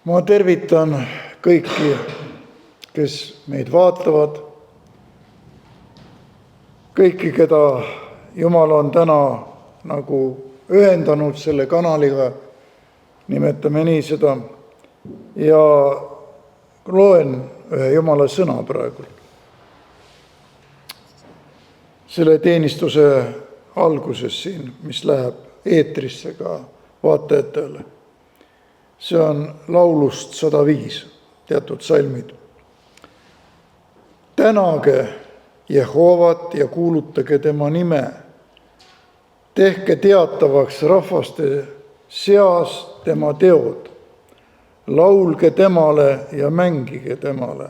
Ma tervitan kõiki, kes meid vaatavad, kõiki, keda Jumal on täna nagu ühendanud selle kanaliga, nimetame nii seda, ja loen ühe Jumala sõna praegu. Selle teenistuse alguses siin, mis läheb eetrisse ka vaatajatele. See on laulust 105, teatud salmid. Tänage Jehovat ja kuulutage tema nime. Tehke teatavaks rahvaste seas tema teod. Laulge temale ja mängige temale.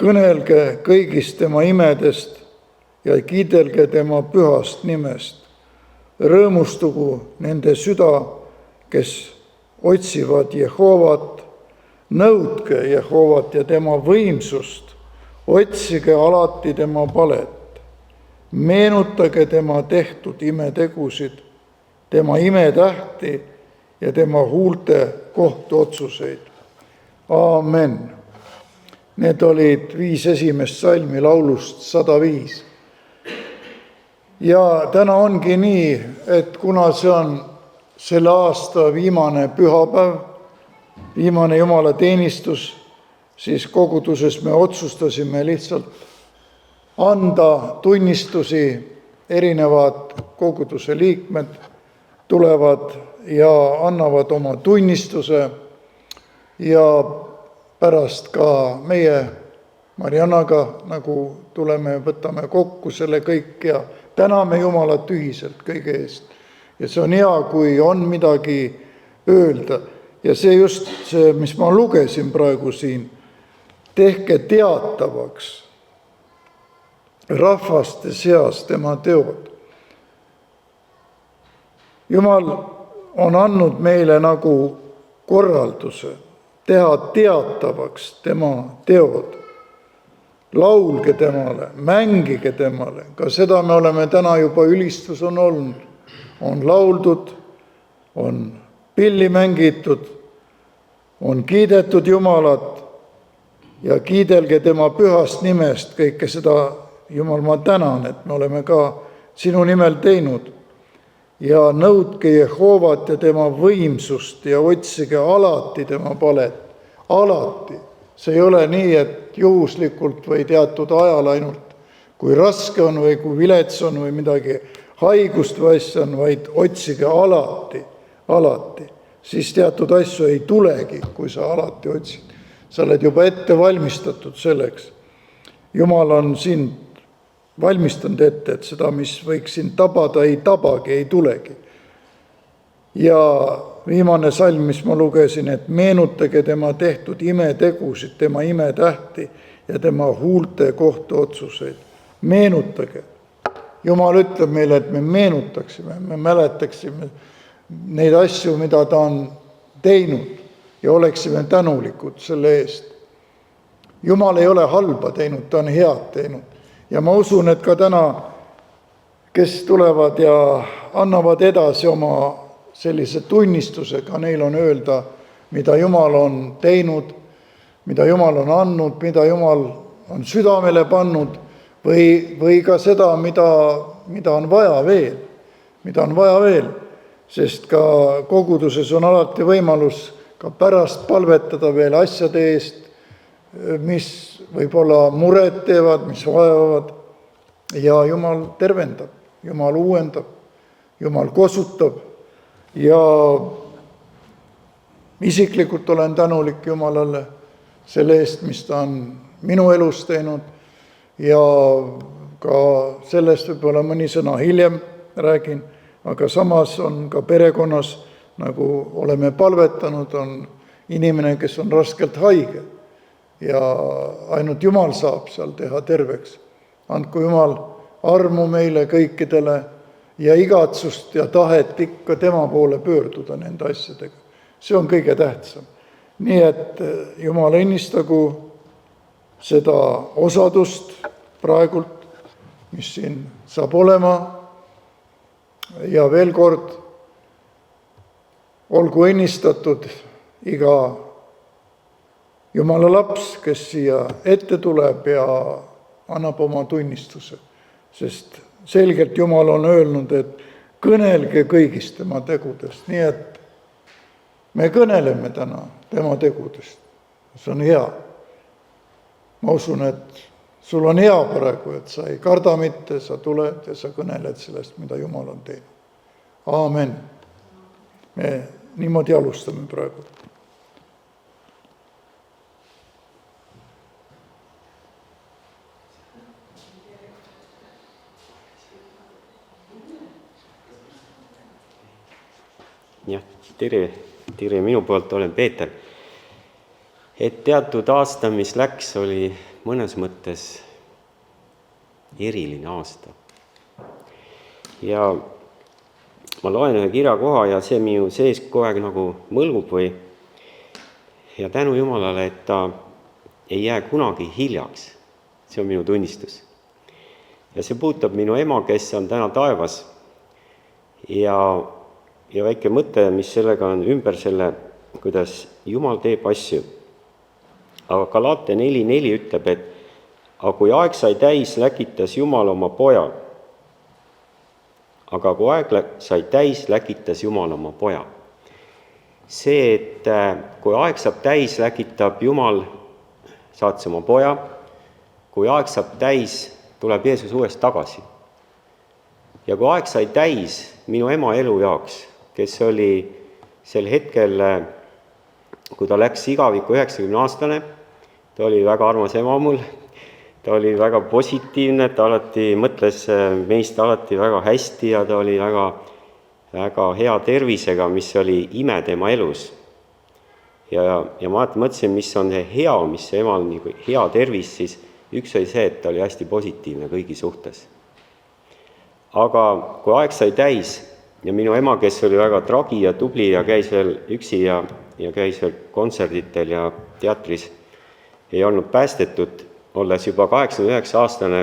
Kõnelge kõigist tema imedest ja kiidelge tema pühast nimest. Rõõmustugu nende süda, kes otsivad Jehovat, nõudke Jehovat ja tema võimsust, otsige alati tema palet, meenutage tema tehtud imetegusid, tema imetähti ja tema huulte kohtuotsuseid. Aamen. Need olid 5 esimest salmi laulust 105. Ja täna ongi nii, et kuna see on selle aasta viimane pühapäev, viimane Jumala teenistus, siis koguduses me otsustasime lihtsalt anda tunnistusi. Erinevad koguduse liikmed tulevad ja annavad oma tunnistuse ja pärast ka meie Mariannaga nagu tuleme, võtame kokku selle kõik ja täname Jumalat ühiselt kõige eest. Ja see on hea, kui on midagi öelda. Ja see just see, mis ma lugesin praegu siin, tehke teatavaks rahvaste seas tema teod. Jumal on andnud meile nagu korralduse teha teatavaks tema teod. Laulge temale, mängige temale. Ka seda me oleme täna juba ülistus on olnud. On lauldud, on pilli mängitud, on kiidetud Jumalat ja kiidelge tema pühast nimest. Kõike seda, Jumal, ma tänan, et me oleme ka sinu nimel teinud. Ja nõudke Jehovat ja tema võimsust ja otsige alati tema palet. Alati. See ei ole nii, et juhuslikult või teatud ajal ainult, kui raske on või kui vilets on või midagi haigust või asja on, vaid otsige alati, alati. Siis teatud asju ei tulegi, kui sa alati otsid. Sa oled juba ette valmistatud selleks. Jumal on sind valmistanud ette, et seda, mis võiks sind tabada, ei tabagi, ei tulegi. Ja viimane salm, mis ma lugesin, et meenutage tema tehtud imetegusid, tema imetähti ja tema huulte kohtuotsuseid. Meenutage. Jumal ütleb meile, et me meenutaksime, me mäletaksime neid asju, mida ta on teinud ja oleksime tänulikud selle eest. Jumal ei ole halba teinud, ta on head teinud. Ja ma usun, et ka täna, kes tulevad ja annavad edasi oma sellise tunnistusega, neil on öelda, mida Jumal on teinud, mida Jumal on andnud, mida Jumal on südamele pannud, või ka seda, mida on vaja veel, sest ka koguduses on alati võimalus ka pärast palvetada veel asjade eest, mis võib-olla muret teevad, mis vajavad, ja Jumal tervendab, Jumal uuendab, Jumal kosutab ja isiklikult olen tänulik Jumalale selle eest, mis ta on minu elus teinud. Ja ka sellest võib-olla mõni sõna hiljem räägin, aga samas on ka perekonnas, nagu oleme palvetanud, on inimene, kes on raskelt haige ja ainult Jumal saab seal teha terveks. Andku Jumal armu meile kõikidele ja igatsust ja tahet ikka tema poole pöörduda nende asjadega. See on kõige tähtsam. Nii et Jumal õnnistagu seda osadust praegult, mis siin saab olema. Ja veel kord, olgu õnnistatud iga Jumala laps, kes siia ette tuleb ja annab oma tunnistuse. Sest selgelt Jumal on öelnud, et kõnelge kõigist tema tegudest. Nii et me kõneleme täna tema tegudest. See on hea. Ma usun, et sul on hea praegu, et sa ei karda mitte, sa tuled ja sa kõneled sellest, mida Jumal on teinud. Aamen. Me niimoodi alustame praegu. Jah, tere minu poolt, olen Peeter. Et teatud aasta, mis läks, oli mõnes mõttes eriline aasta. Ja ma loen ühe kirjakoha ja see minu sees kogu aeg nagu mõlgub ja tänu Jumalale, et ta ei jää kunagi hiljaks. See on minu tunnistus. Ja see puudutab minu ema, kes on täna taevas ja väike mõte, mis sellega on ümber selle, kuidas Jumal teeb asju. Aga Galate 4.4 ütleb, et aga kui aeg sai täis, läkitas Jumal oma poja. Aga kui aeg sai täis, läkitas Jumal oma poja. See, et kui aeg saab täis, läkitab Jumal, saatis oma poja. Kui aeg saab täis, tuleb Jeesus uuesti tagasi. Ja kui aeg sai täis minu ema elu jaoks, kes oli sel hetkel, kui ta läks igavikku 90-aastane, ta oli väga armas ema mul, ta oli väga positiivne, ta alati mõtles meist alati väga hästi ja ta oli väga, väga hea tervisega, mis oli ime tema elus. Ja ma mõtlesin, mis on see hea, mis see emal nii hea tervis, siis üks oli see, et ta oli hästi positiivne kõigi suhtes. Aga kui aeg sai täis, ja minu ema, kes oli väga tragi ja tubli ja käis veel üksi ja käis veel kontserditel ja teatris, ei olnud päästetud, olles juba 89-aastane,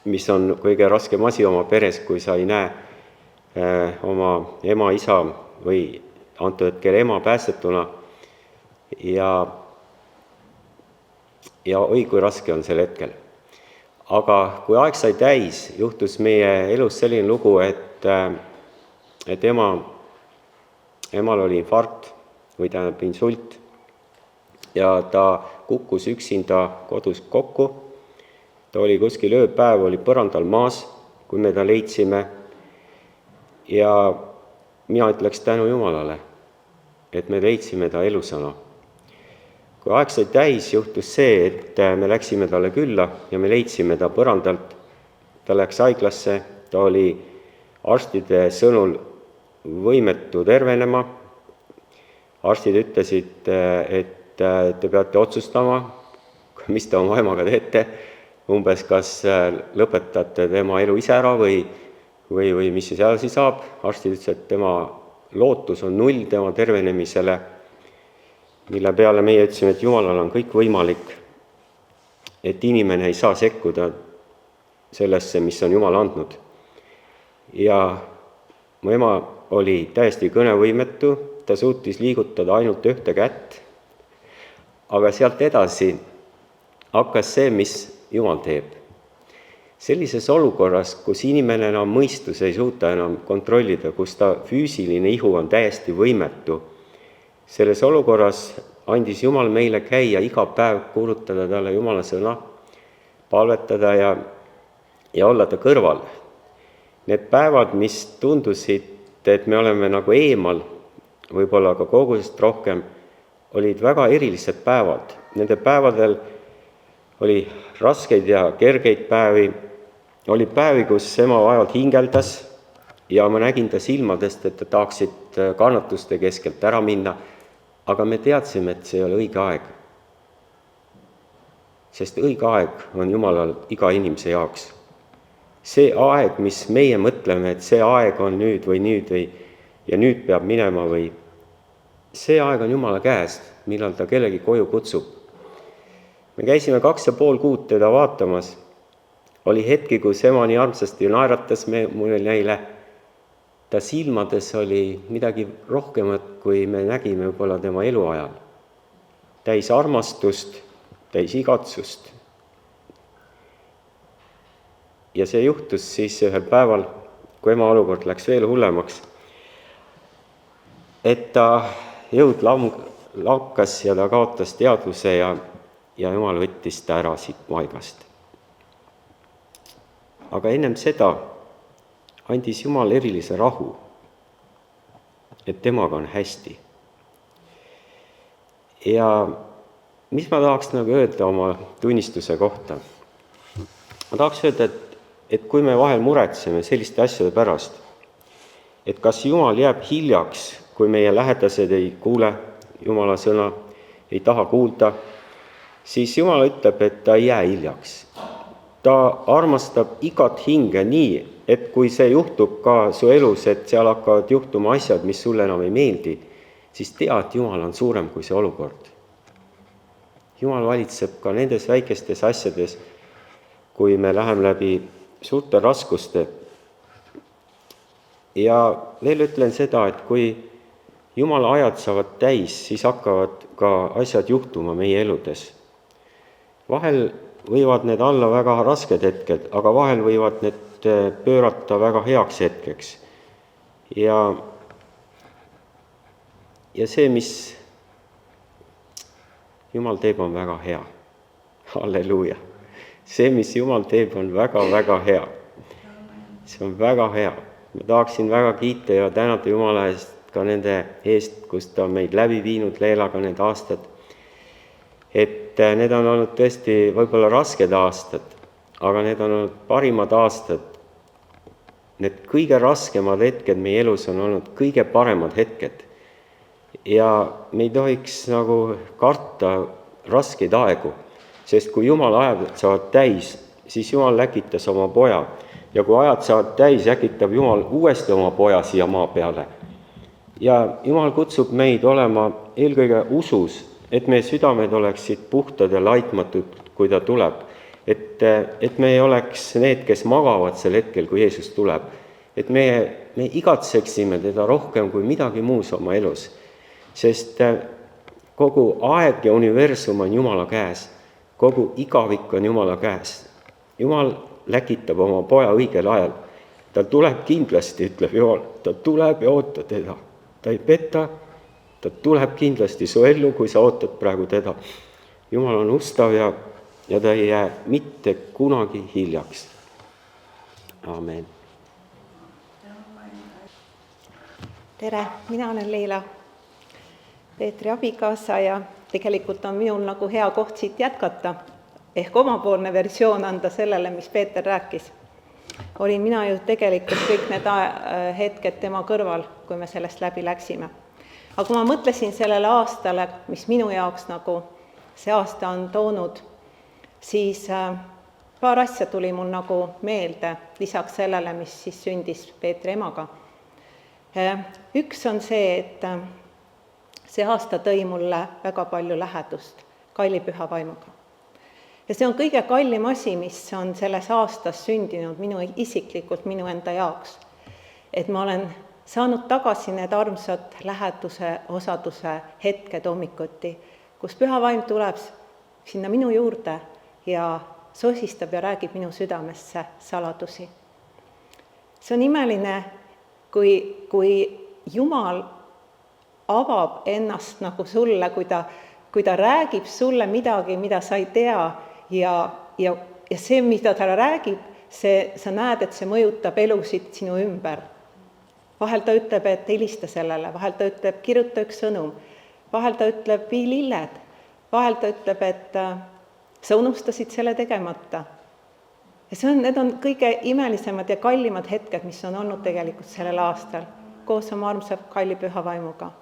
mis on kõige raskem asi oma peres, kui sa ei näe oma ema, isa või antud hetkel ema päästetuna. Ja oi, kui raske on sel hetkel. Aga kui aeg sai täis, juhtus meie elus selline lugu, et emal oli infarkt või tähendab insult ja ta kukkus üksinda kodus kokku. Ta oli kuskil ööpäev, oli põrandal maas, kui me ta leidsime. Ja mina ütleks tänu Jumalale, et me leidsime ta elusana. Kui aeg sai täis, juhtus see, et me läksime talle külla ja me leidsime ta põrandalt. Ta läks haiglasse, ta oli arstide sõnul võimetu tervenema. Arstid ütlesid, et te peate otsustama, mis te oma emaga teete. Umbes kas lõpetate tema elu ise ära või mis siis edasi saab. Arstid ütlesid, et tema lootus on 0 tema tervenemisele, mille peale meie ütlesime, et Jumalal on kõik võimalik, et inimene ei saa sekkuda sellesse, mis on Jumal andnud. Ja mu ema oli täiesti kõnevõimetu, ta suutis liigutada ainult ühte kätt, aga sealt edasi hakkas see, mis Jumal teeb. Sellises olukorras, kus inimene enam mõistus ei suuta enam kontrollida, kus ta füüsiline ihu on täiesti võimetu, selles olukorras andis Jumal meile käia iga päev, kuulutada talle Jumala sõna, palvetada ja olla ta kõrval. Need päevad, mis tundusid, et me oleme nagu eemal, võib-olla ka kogusest rohkem, olid väga erilised päevad. Nende päevadel oli raskeid ja kergeid päevi, oli päevi, kus ema vaevalt hingeldas ja ma nägin ta silmadest, et ta tahaksid kannatuste keskelt ära minna, aga me teadsime, et see ei ole õige aeg. Sest õige aeg on Jumalal iga inimese jaoks. See aeg, mis meie mõtleme, et see aeg on nüüd ja nüüd peab minema või see aeg on Jumala käest, millal ta kellegi koju kutsub. Me käisime 2,5 kuud teda vaatamas. Oli hetki, kus ema nii armsasti naeratas mulle neile. Ta silmades oli midagi rohkemat, kui me nägime võib-olla tema eluajal. täis armastust, täis igatsust. Ja see juhtus siis ühel päeval, kui ema olukord läks veel hullemaks, et ta jõud lakkas ja ta kaotas teadvuse ja Jumal võttis ta ära siit maigast. Aga ennem seda andis Jumal erilise rahu, et temaga on hästi. Ja mis ma tahaks öelda oma tunnistuse kohta? Ma tahaks öelda, et kui me vahel muretseme selliste asjade pärast, et kas Jumal jääb hiljaks, kui meie lähedased ei kuule Jumala sõna, ei taha kuulda, siis Jumal ütleb, et ta ei jää hiljaks. Ta armastab igat hinge nii, et kui see juhtub ka su elus, et seal hakkavad juhtuma asjad, mis sulle enam ei meeldi, siis tea, et Jumal on suurem kui see olukord. Jumal valitseb ka nendes väikestes asjades, kui me läheme läbi suurte raskuste. Ja veel ütlen seda, et kui Jumala ajad saavad täis, siis hakkavad ka asjad juhtuma meie eludes. Vahel võivad need olla väga rasked hetked, aga vahel võivad need pöörata väga heaks hetkeks. Ja see, mis Jumal teeb, on väga hea. Halleluuja! See, mis Jumal teeb, on väga hea. See on väga hea. Ma tahaksin väga kiita ja tänada Jumala eest ka nende eest, kus ta on meid läbi viinud Leelaga need aastad. Et need on olnud tõesti võib-olla rasked aastad, aga need on olnud parimad aastad. Need kõige raskemad hetked meie elus on olnud kõige paremad hetked. Ja me ei tohiks karta raskeid aegu, sest kui Jumala ajad saavad täis, siis Jumal läkitas oma poja. Ja kui ajad saavad täis, äkitab Jumal uuesti oma poja siia maa peale. Ja Jumal kutsub meid olema eelkõige usus, et meie südamed oleksid puhtad ja laitmatud, kui ta tuleb. Et me ei oleks need, kes magavad sel hetkel, kui Jeesus tuleb. Et me igatseksime teda rohkem kui midagi muus oma elus. Sest kogu aeg ja universum on Jumala käes. Kogu igavik on Jumala käes. Jumal läkitab oma poja õigel ajal. Ta tuleb kindlasti, ütleb Jumal. Ta tuleb ja oota teda. Ta ei peta, ta tuleb kindlasti su ellu, kui sa ootad praegu teda. Jumal on ustav ja ta ei jää mitte kunagi hiljaks. Amen. Tere, mina olen Leila, Peetri abikaasa ja tegelikult on minul hea koht siit jätkata, ehk omapoolne versioon anda sellele, mis Peeter rääkis. Olin mina ju tegelikult kõik need hetked tema kõrval, kui me sellest läbi läksime. Aga kui ma mõtlesin sellele aastale, mis minu jaoks see aasta on toonud, siis paar asja tuli mul meelde, lisaks sellele, mis siis sündis Peetri emaga. Üks on see, et see aasta tõi mulle väga palju lähedust kalli püha vaimuga. Ja see on kõige kallim asi, mis on selles aastas sündinud isiklikult minu enda jaoks. Et ma olen saanud tagasi need armsad läheduse, osaduse hetked hommikuti, kus püha vaim tuleb sinna minu juurde ja sosistab ja räägib minu südamesse saladusi. See on imeline, kui Jumal avab ennast sulle, kui ta räägib sulle midagi, mida sa ei tea ja see, mida ta räägib, sa näed, et see mõjutab elusid sinu ümber. Vahel ta ütleb, et helista sellele, vahel ta ütleb, kirjuta üks sõnum, vahel ta ütleb, vii lilled, vahel ta ütleb, et sa unustasid selle tegemata. Ja need on kõige imelisemad ja kallimad hetked, mis on olnud tegelikult sellel aastal, koos oma armsa kalli püha vaimuga.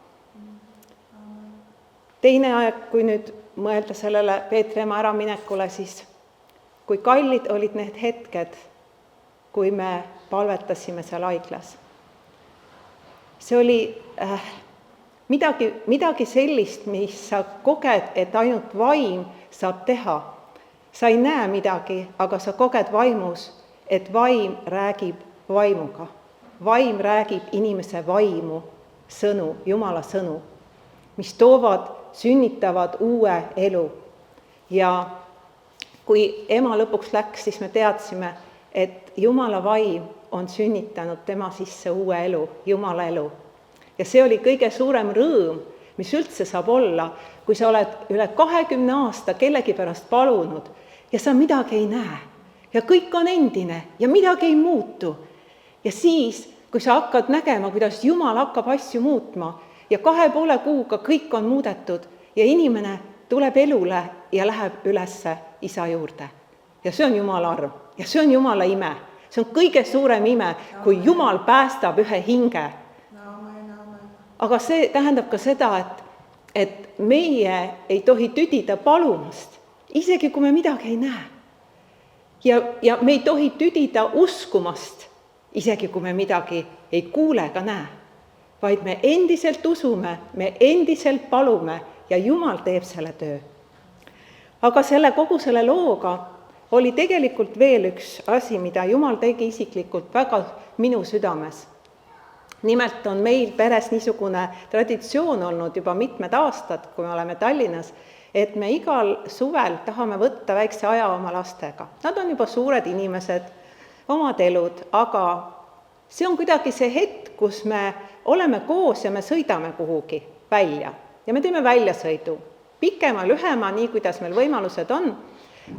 Teine aeg, kui nüüd mõelda sellele Peetri ema äraminekule, siis kui kallid olid need hetked, kui me palvetasime seal haiglas. See oli midagi sellist, mis sa koged, et ainult vaim saab teha. Sa ei näe midagi, aga sa koged vaimus, et vaim räägib vaimuga. Vaim räägib inimese vaimu sõnu, Jumala sõnu, mis toovad sünnitavad uue elu. Ja kui ema lõpuks läks, siis me teadsime, et Jumala vaim on sünnitanud tema sisse uue elu, Jumala elu. Ja see oli kõige suurem rõõm, mis üldse saab olla, kui sa oled üle 20 aasta kellegi pärast palunud ja sa midagi ei näe. Ja kõik on endine ja midagi ei muutu. Ja siis, kui sa hakkad nägema, kuidas Jumal hakkab asju muutma ja 2,5 kuuga kõik on muudetud ja inimene tuleb elule ja läheb ülesse isa juurde. Ja see on Jumala arm ja see on Jumala ime. See on kõige suurem ime, kui Jumal päästab ühe hinge. Aga see tähendab ka seda, et meie ei tohi tüdida palumast, isegi kui me midagi ei näe. Ja me ei tohi tüdida uskumast, isegi kui me midagi ei kuule ega näe, vaid me endiselt usume, me endiselt palume ja Jumal teeb selle töö. Aga kogu selle looga oli tegelikult veel üks asi, mida Jumal tegi isiklikult väga minu südames. Nimelt on meil peres niisugune traditsioon olnud juba mitmed aastad, kui me oleme Tallinnas, et me igal suvel tahame võtta väikse aja oma lastega. Nad on juba suured inimesed, omad elud, aga see on kuidagi see hetk, kus me oleme koos ja me sõidame kuhugi välja. Ja me teeme väljasõidu, pikema, lühema, nii kuidas meil võimalused on.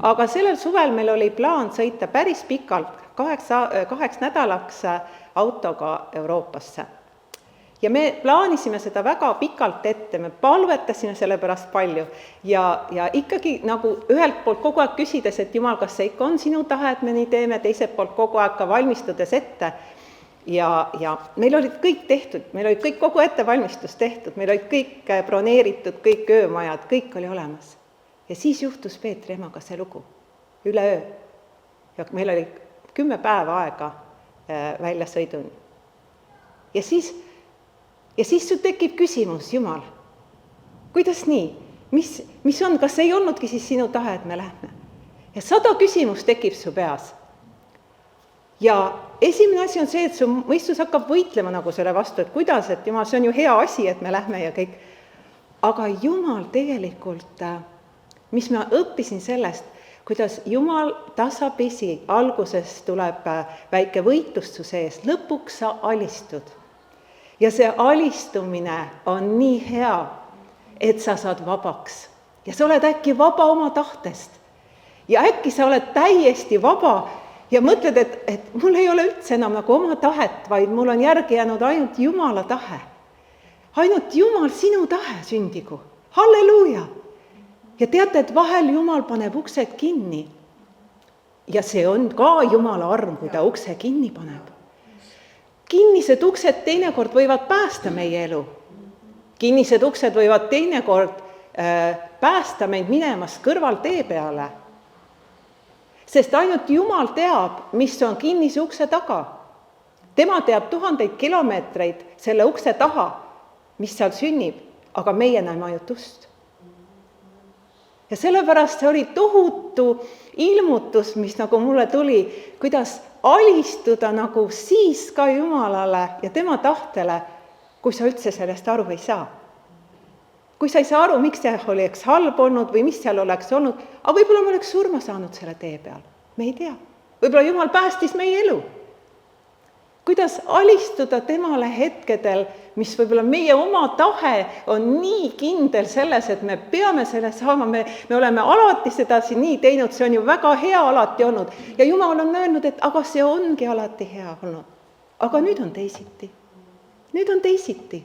Aga sellel suvel meil oli plaan sõita päris pikalt, 8 nädalaks autoga Euroopasse. Ja me plaanisime seda väga pikalt ette, me palvetasime selle pärast palju ja ikkagi nagu ühelt poolt kogu aeg küsides, et Jumal, kas see ikka on sinu tahe, et me nii teeme, teiselt poolt kogu aeg ka valmistudes ette. Ja meil olid kõik tehtud, meil olid kõik kogu ettevalmistus tehtud, meil olid kõik broneeritud, kõik öömajad, kõik oli olemas. Ja siis juhtus Peetri emaga see lugu, üleöö. Ja meil oli 10 päeva aega väljasõiduni. Ja siis sul tekib küsimus, Jumal, kuidas nii? Mis on, kas ei olnudki siis sinu tahe, et me lähme? Ja 100 küsimust tekib su peas. Ja esimene asi on see, et su mõistus hakkab võitlema nagu selle vastu, et kuidas, et Jumal, see on ju hea asi, et me lähme ja kõik. Aga Jumal tegelikult, mis ma õppisin sellest, kuidas Jumal tasapisi alguses tuleb väike võitlus su sees, lõpuks sa alistud. Ja see alistumine on nii hea, et sa saad vabaks. Ja sa oled äkki vaba oma tahtest. Ja äkki sa oled täiesti vaba ja mõtled, et mul ei ole üldse enam nagu oma tahet, vaid mul on järgi jäänud ainult Jumala tahe. Ainult Jumal, sinu tahe sündigu. Halleluuja! Ja teate, et vahel Jumal paneb uksed kinni. Ja see on ka Jumala arm, kui ta ukse kinni paneb. Kinnised uksed teinekord võivad päästa meie elu. Kinnised uksed võivad teinekord päästa meid minemast kõrvaltee peale. Sest ainult Jumal teab, mis on kinnise ukse taga. Tema teab 1000 kilomeetreid selle ukse taha, mis seal sünnib, aga meie näeme ainult ust. Ja sellepärast see oli tohutu ilmutus, mis nagu mulle tuli, kuidas alistuda nagu siis ka Jumalale ja tema tahtele, kui sa üldse sellest aru ei saa. Kui sa ei saa aru, miks see oleks halb olnud või mis seal oleks olnud, aga võib-olla me oleks surma saanud selle tee peal. Me ei tea. Võib-olla Jumal päästis meie elu. Kuidas alistuda temale hetkedel, mis võib-olla meie oma tahe on nii kindel selles, et me peame selle saama, me oleme alati seda siin nii teinud, see on ju väga hea alati olnud. Ja Jumal on öelnud, et aga see ongi alati hea olnud. Aga nüüd on teisiti. Nüüd on teisiti.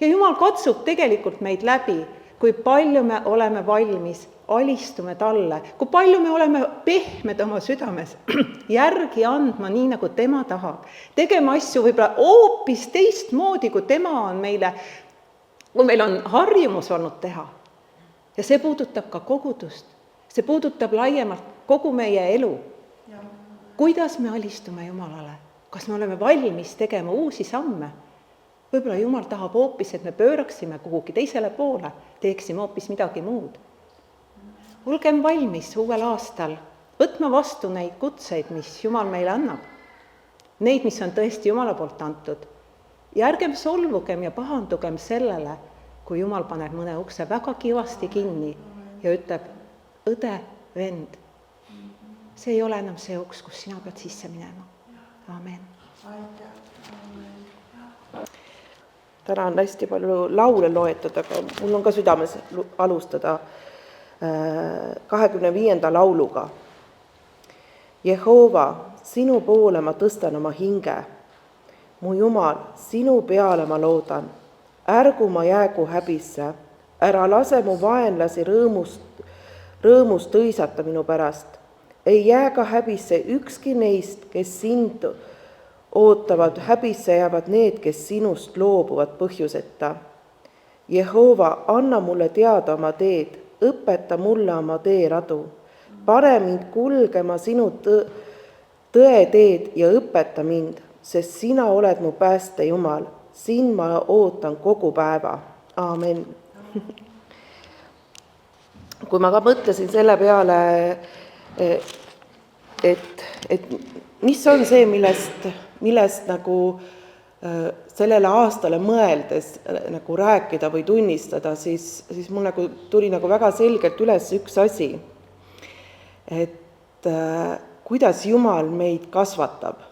Ja Jumal katsub tegelikult meid läbi, kui palju me oleme valmis, alistume talle, kui palju me oleme pehmed oma südames, järgi andma nii, nagu tema tahab. Tegema asju võib-olla hoopis teistmoodi, kui tema on meile, kui meil on harjumus olnud teha. Ja see puudutab ka kogudust. See puudutab laiemalt kogu meie elu. Kuidas me alistume Jumalale? Kas me oleme valmis tegema uusi samme? Võib-olla Jumal tahab hoopis, et me pööraksime kuhugi teisele poole, teeksime hoopis midagi muud. Olgem valmis uuel aastal võtma vastu neid kutseid, mis Jumal meile annab. Neid, mis on tõesti Jumala poolt antud. Ja ärgem solvugem ja pahandugem sellele, kui Jumal paneb mõne ukse väga kivasti kinni ja ütleb, õde, vend, see ei ole enam see uks, kus sina pead sisse minema. Amen. Täna on hästi palju laule loetud, aga mul on ka südames alustada 25. lauluga. Jehova, sinu poole ma tõstan oma hinge. Mu Jumal, sinu peale ma loodan. Ärgu ma jäägu häbisse. Ära lase mu vaenlasi rõõmust õisata minu pärast. Ei jää ka häbisse ükski neist, kes sind ootavad, häbisse jäävad need, kes sinust loobuvad põhjuseta. Jehova, anna mulle teada oma teed, õpeta mulle oma teeradu. Pane mind kulgema sinu tõe teed ja õpeta mind, sest sina oled mu pääste Jumal. Sind ma ootan kogu päeva. Aamen. Kui ma ka mõtlesin selle peale, et mis on see, millest nagu sellele aastale mõeldes nagu rääkida või tunnistada, siis mul nagu tuli nagu väga selgelt üles üks asi, et kuidas Jumal meid kasvatab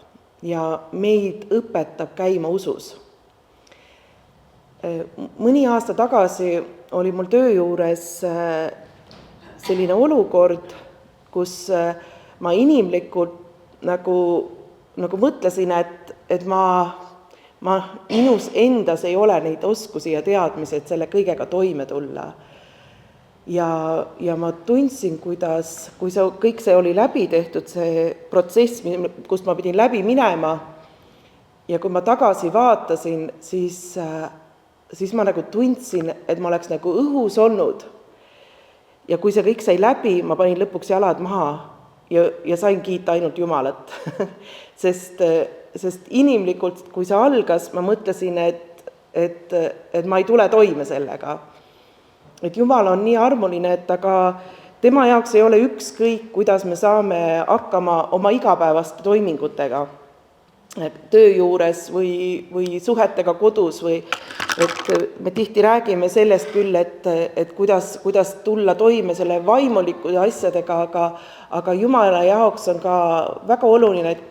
ja meid õpetab käima usus. Mõni aasta tagasi oli mul töö juures selline olukord, kus ma inimlikult nagu mõtlesin, et minus endas ei ole neid oskusi ja teadmisi, et selle kõigega toime tulla. Ja ma tundsin, kuidas, kui kõik see oli läbi tehtud, see protsess, kust ma pidin läbi minema, ja kui ma tagasi vaatasin, siis ma nagu tundsin, et ma oleks nagu õhus olnud. Ja kui see kõik sai läbi, ma panin lõpuks jalad maha ja sain kiita ainult Jumalat. sest inimlikult, kui see algas, ma mõtlesin, et ma ei tule toime sellega. Et Jumal on nii armuline, et aga tema jaoks ei ole ükskõik, kuidas me saame hakkama oma igapäevaste toimingutega. Töö juures või suhetega kodus või et me tihti räägime sellest küll, et kuidas tulla toime selle vaimuliku asjadega, aga Jumala jaoks on ka väga oluline, et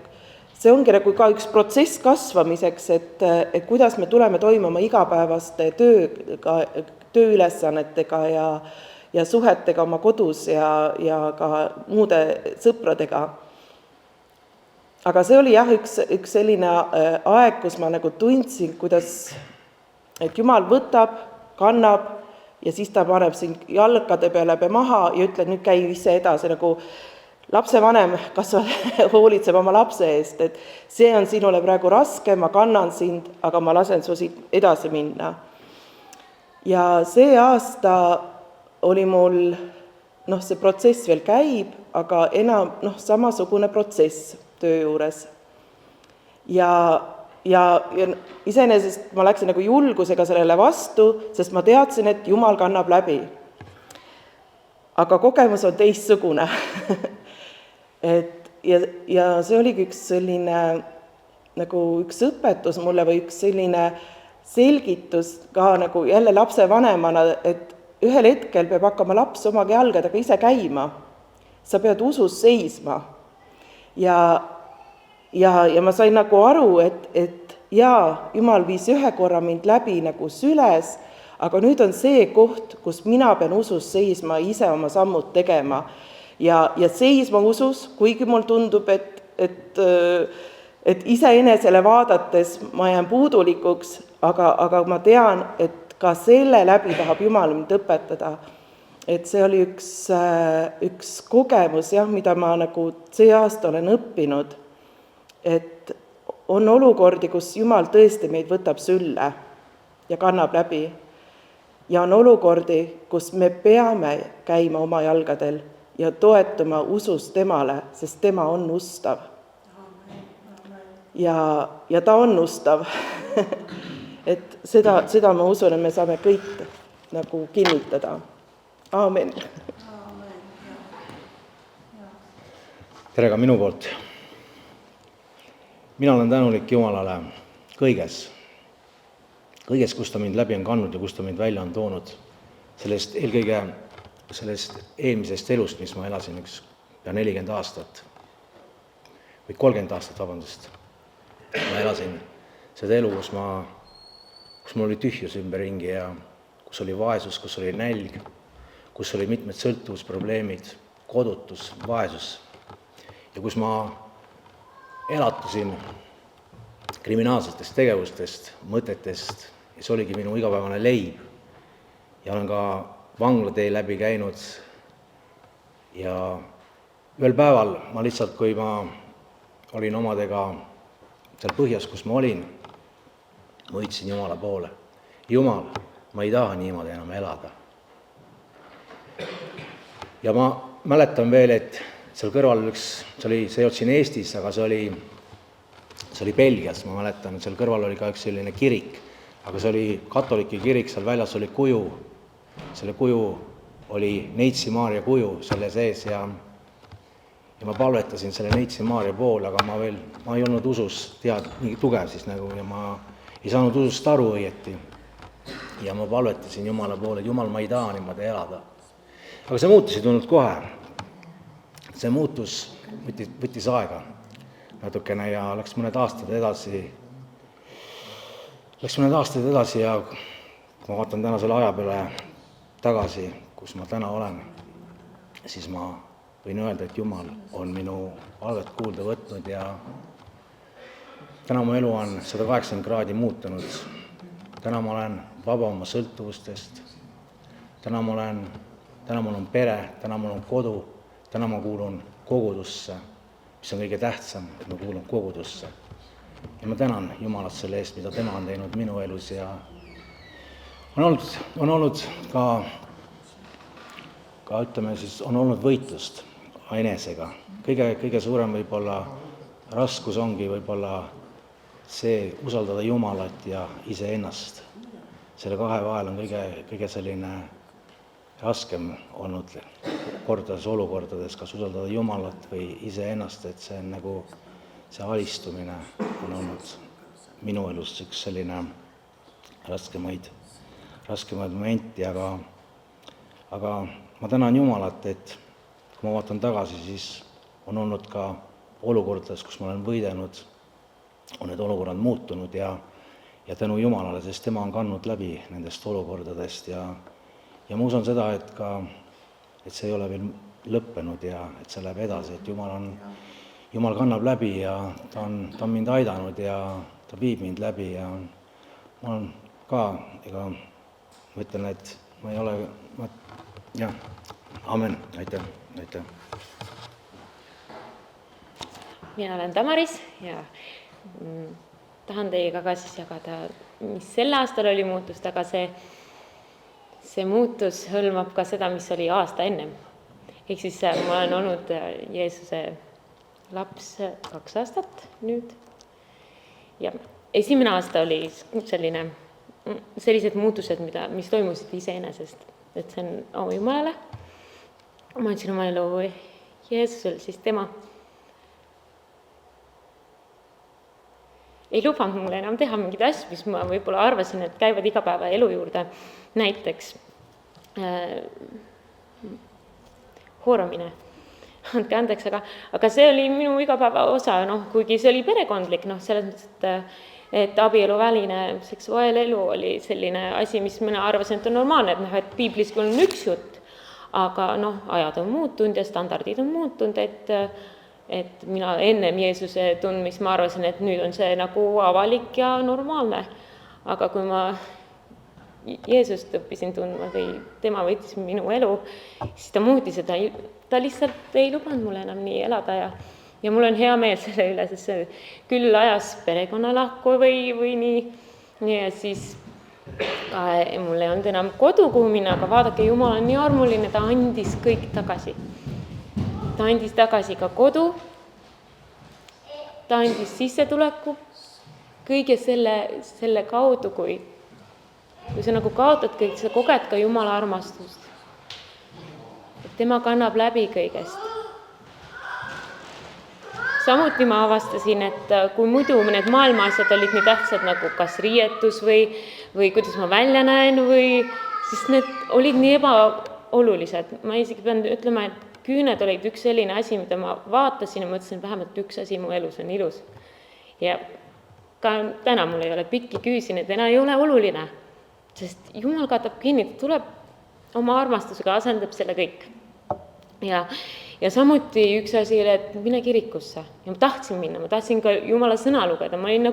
see ongi nagu ka üks protsess kasvamiseks, et kuidas me tuleme toime oma igapäevaste tööülesannetega ja suhetega oma kodus ja ka muude sõpradega. Aga see oli jah üks selline aeg, kus ma nagu tundsin, kuidas et Jumal võtab, kannab ja siis ta paneb sind jalgade peale maha ja ütleb, nüüd käi ise edasi, nagu lapsevanem, kas hoolitseb oma lapse eest, et see on sinule praegu raske, ma kannan sind, aga ma lasen su siit edasi minna. Ja see aasta oli mul, see protsess veel käib, aga enam samasugune protsess töö juures. Ja iseenesest ma läksin nagu julgusega sellele vastu, sest ma teadsin, et Jumal kannab läbi. Aga kogemus on teistsugune. Ja see oligi üks selline, nagu üks õpetus mulle või üks selline selgitus ka nagu jälle lapse vanemana, et ühel hetkel peab hakkama laps oma jalgadega ise käima. Sa pead usus seisma. Ja ma sain nagu aru, et Jumal viis ühe korra mind läbi nagu süles, aga nüüd on see koht, kus mina pean usus seisma, ise oma sammud tegema ja seisma usus, kuigi mul tundub, et iseenesele vaadates ma jään puudulikuks, aga ma tean, et ka selle läbi tahab Jumal mind õpetada. Et see oli üks kogemus, mida ma nagu see aasta olen õppinud, et on olukordi, kus Jumal tõesti meid võtab sülle ja kannab läbi. Ja on olukordi, kus me peame käima oma jalgadel ja toetuma usus temale, sest tema on ustav. Ja ta on ustav. Et seda ma usun, et me saame kõik nagu kinnitada. Aamen. Tere ka minu poolt. Mina olen tänulik Jumalale kõiges. kõigest, kus ta mind läbi on kandnud ja kus ta mind välja on toonud. Eelkõige sellest eelmisest elust, mis ma elasin pea 40 aastat või 30 aastat, vabandust. Ma elasin seda elu, kus mul oli tühjus ümberringi ja kus oli vaesus, kus oli nälg, kus oli mitmed sõltuvusprobleemid, kodutus, vaesus ja kus ma elatusin kriminaalsetest tegevustest, mõtetest ja see oligi minu igapäevane leib. Ja olen ka vanglatee läbi käinud ja ühel päeval ma lihtsalt, kui ma olin omadega seal põhjas, kus ma olin, ma ütlesin Jumala poole, Jumal, ma ei taha niimoodi enam elada. Ja ma mäletan veel, et seal kõrval see ei olnud siin Eestis, aga see oli Belgias, ma mäletan, seal kõrval oli ka üks selline kirik, aga see oli katoliki kirik, seal väljas oli kuju, selle kuju oli Neitsi Maarja kuju selle sees ja ma palvetasin selle Neitsi Maarja poole, aga ma ei olnud usus nii tugev siis nagu ja ma ei saanud usust aru õieti. Ja ma palvetasin Jumala poole, et Jumal, ma ei taha niimoodi elada. Aga see muutus ei tulnud kohe. See muutus võttis aega natukene ja läks mõned aastad edasi ja kui ma vaatan täna selle aja peale tagasi, kus ma täna olen, siis ma võin öelda, et Jumal on minu palvet kuulda võtnud ja täna mu elu on 180 kraadi muutunud. Täna ma olen vaba oma sõltuvustest, täna mul on pere, täna mul on kodu, täna ma kuulun kogudusse, mis on kõige tähtsam, et ma kuulun kogudusse. Ja ma tänan Jumalat selle eest, mida tema on teinud minu elus ja on olnud ka ütleme siis, on olnud võitlust enesega. Kõige suurem võib-olla raskus ongi võib-olla see usaldada Jumalat ja iseennast. Selle kahe vahel on kõige selline raskem olnud olukordades, kas usaldada Jumalat või iseennast, et see on nagu see alistumine on olnud minu elus üks selline raskemaid momenti, aga ma tänan Jumalat, et kui ma vaatan tagasi, siis on olnud ka olukordades, kus ma olen võidelnud, on need olukorrad muutunud ja tänu Jumalale, sest tema on kandnud läbi nendest olukordadest ja ma usun seda, et see ei ole veel lõppenud ja et see läheb edasi, et Jumal kannab läbi ja ta on mind aidanud ja ta viib mind läbi ja ma olen ka, ma ütlen, et ma ei ole, jah, amen, aitäh. Mina olen Tamaris ja tahan teiega ka siis jagada, mis sel aastal oli muutust, aga see muutus hõlmab ka seda, mis oli aasta ennem. Ehk siis ma olen olnud Jeesuse laps 2 aastat nüüd. Ja esimene aasta oli sellised muutused, mis toimusid iseenesest. Et see on Jumalale. Ma andsin oma elu Jeesusel, siis tema ei lubanud mulle enam teha mingeid asju, mis ma võib-olla arvasin, et käivad igapäeva elu juurde. Näiteks hooramine. Andke andeks, aga see oli minu igapäeva osa, kuigi see oli perekondlik, selles mõttes, et abieluväline seksuaalelu oli selline asi, mis mina arvasin, et on normaalne, et piiblis on üks jutt, aga ajad on muutunud ja standardid on muutunud, et mina ennem Jeesuse tundmist ma arvasin, et nüüd on see nagu avalik ja normaalne. Aga kui ma Jeesust õppisin tundma või tema võttis minu elu, siis ta muutis seda, ta lihtsalt ei lubanud mulle enam nii elada ja mul on hea meel selle üle, sest see küll ajas perekonna lahku või nii ja siis mul ei olnud enam kodu, kuhu minna, aga vaadake, Jumal on nii armuline, ta andis kõik tagasi. Ta andis tagasi ka kodu, ta andis sissetuleku, kõige selle kaudu, kui sa nagu kaotad kõik, sa koged ka Jumala armastust. Et tema kannab läbi kõigest. samuti ma avastasin, et kui muidu need maailma asjad olid nii tähtsad nagu kas riietus või kuidas ma välja näen siis need olid nii ebaolulised. Ma isegi pean ütlema, et küüned olid üks selline asi, mida ma vaatasin ja mõtlesin, vähemalt üks asi mu elus on ilus. Ja ka täna mul ei ole pikki küüsi, need enam ei ole oluline, sest Jumal katab kinni, ta tuleb oma armastusega, asendab selle kõik. Ja samuti üks asi oli, et mine kirikusse. Ja ma tahtsin minna, ma tahtsin ka Jumala sõna lugeda, ma olin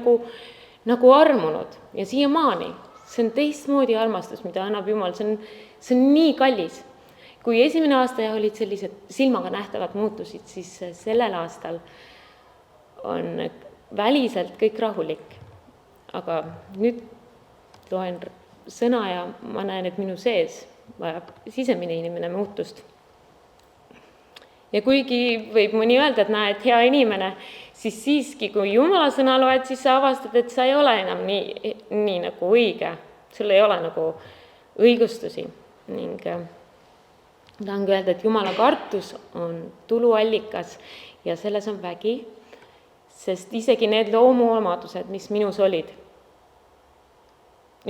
nagu armunud ja siiamaani. See on teistmoodi armastus, mida annab Jumal, see on nii kallis. Kui esimene aasta olid sellised silmaga nähtavad muutusid, siis sellel aastal on väliselt kõik rahulik. Aga nüüd loen sõna ja ma näen, et minu sees vajab sisemine inimene muutust. Ja kuigi võib mõni öelda, et näed hea inimene, siis siiski, kui Jumala sõna loed, siis sa avastad, et sa ei ole enam nii nagu õige. Sul ei ole nagu õigustusi. Ning tahan öelda, et Jumala kartus on tuluallikas ja selles on vägi, sest isegi need loomuomadused, mis minus olid.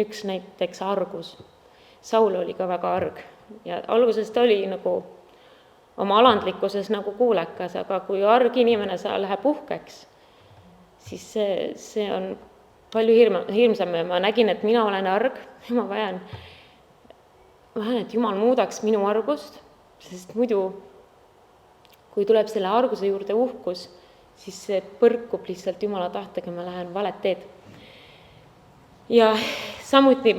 Üks näiteks argus. Saul oli ka väga arg ja alguses ta oli nagu oma alandlikkuses nagu kuulekas, aga kui arg inimene läheb uhkeks, siis see on palju hirmsam ja ma nägin, et mina olen arg ja ma vajan, et Jumal muudaks minu argust, sest muidu, kui tuleb selle arguse juurde uhkus, siis see põrkub lihtsalt Jumala tahtega, ma lähen valet teed. Ja samuti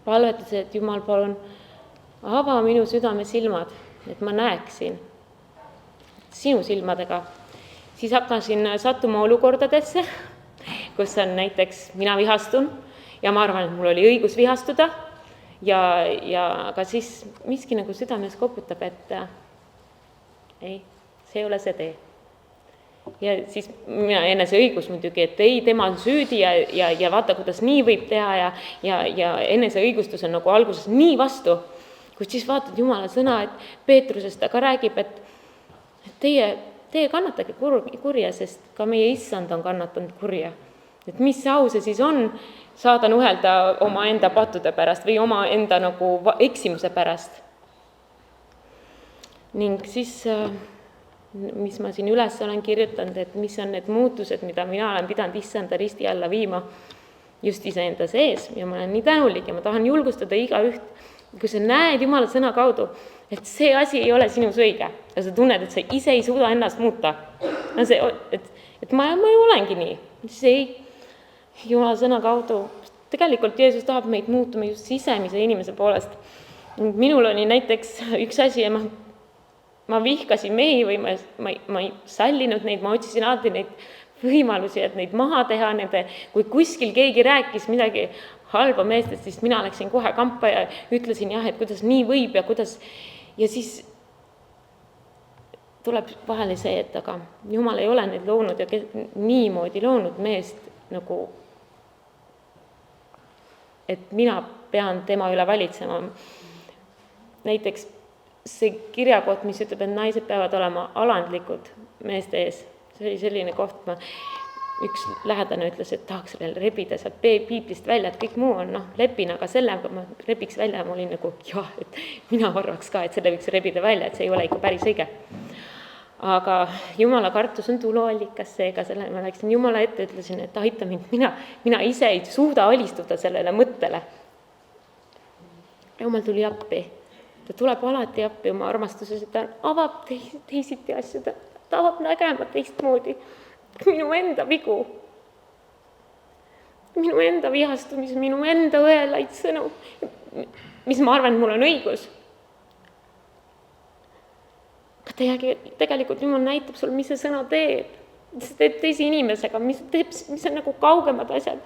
palvetas, et Jumal palun ava minu südame silmad, et ma näeksin sinu silmadega. Siis hakkasin sattuma olukordadesse, kus on näiteks mina vihastun ja ma arvan, et mul oli õigus vihastuda aga siis miski nagu südames koputab, et ei, see ei ole see tee. Ja siis mina enese õigus muidugi, et ei, tema on süüdi ja vaata, kuidas nii võib teha ja enese õigustus on nagu alguses nii vastu. Kui siis vaatad Jumala sõna, et Peetrusest aga räägib, et teie kannatage kurja, sest ka meie issand on kannatanud kurja. Et mis au see siis on saada nuhelda oma enda pattude pärast või oma enda nagu eksimuse pärast. Ning siis, mis ma siin üles olen kirjutanud, et mis on need muutused, mida mina olen pidanud issanda risti alla viima just iseenda sees ja ma olen nii tänulik ja ma tahan julgustada igaüht, kui sa näed Jumala sõna kaudu, et see asi ei ole sinus õige ja sa tunned, et sa ise ei suuda ennast muuta. No see, et ma olengi nii. Siis ei, Jumala sõna kaudu, tegelikult Jeesus tahab meid muutuma just sisemise inimese poolest. Minul oli näiteks üks asi ja ma vihkasin mehi või ma ei sallinud neid, ma otsisin alati neid võimalusi, et neid maha teha, kui kuskil keegi rääkis midagi halba meestest, siis mina läksin kohe kampa ja ütlesin jah, et kuidas nii võib ja siis tuleb vahele see, et aga Jumal ei ole neid loonud ja niimoodi loonud meest nagu, et mina pean tema üle valitsema. Näiteks see kirjakoht, mis ütleb, et naised peavad olema alandlikud meeste ees, see oli selline koht, üks lähedane ütles, et tahaks veel rebida sealt piiblist välja, et kõik muu on, lepin, aga sellega ma rebiks välja ja ma olin nagu, jah, et mina arvaks ka, et selle võiks rebida välja, et see ei ole ikka päris õige. Aga Jumala kartus on tuluallikas seega, selle ma läksin Jumala ette, ütlesin, et aita mind, mina ise ei suuda alistuda sellele mõttele. Jumal tuli appi, ta tuleb alati appi oma armastuses, et ta avab teisiti asju, ta tahab nägema teistmoodi. Minu enda vigu, minu enda vihastumis, minu enda õelaid sõnu, mis ma arvan, et mul on õigus. Aga tegelikult Jumal näitab sul, mis see sõna teeb. See teeb teise inimesega, mis on nagu kaugemad asjad.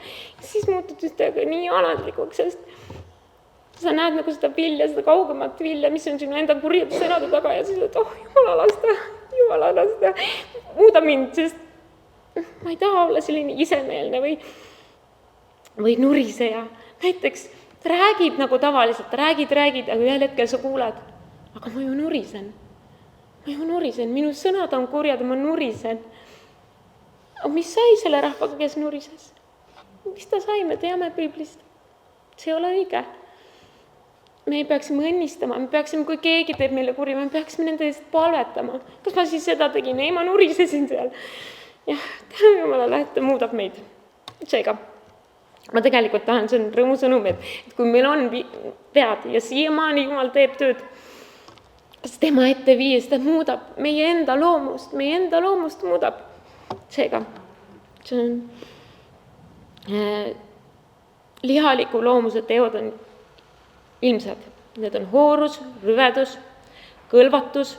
Siis muutud ühtega nii alandlikuks, sest sa näed nagu seda vilja, seda kaugemat vilja, mis on sinu enda kurjade sõnade taga ja siis oled, Jumala lasta, muuda mind, sest ma ei taha olla selline isemeelne või nuriseja. Näiteks räägid nagu tavaliselt, räägid, aga ühel hetkel sa kuuled, aga ma ju nurisen. ma ju nurisen, minu sõnad on kurjad ja ma nurisen. Aga mis sai selle rahvaga, kes nurises? Mis ta sai, me teame Piiblist. See ei ole õige. Me peaksime õnnistama, me peaksime, kui keegi teeb meile kurja, me peaksime nende eest palvetama. Kas ma siis seda tegin? Ei, ma nurisesin seal. Jah, tänu Jumalale, et ta muudab meid. Seega, ma tegelikult tahan, see on rõõmusõnum, et kui meil on vead ja siiamaani Jumal teeb tööd, kas tema ette viies, ta muudab meie enda loomust muudab. Seega, see on lihaliku loomuse teod on ilmsed. Need on hoorus, rüvedus, kõlvatus,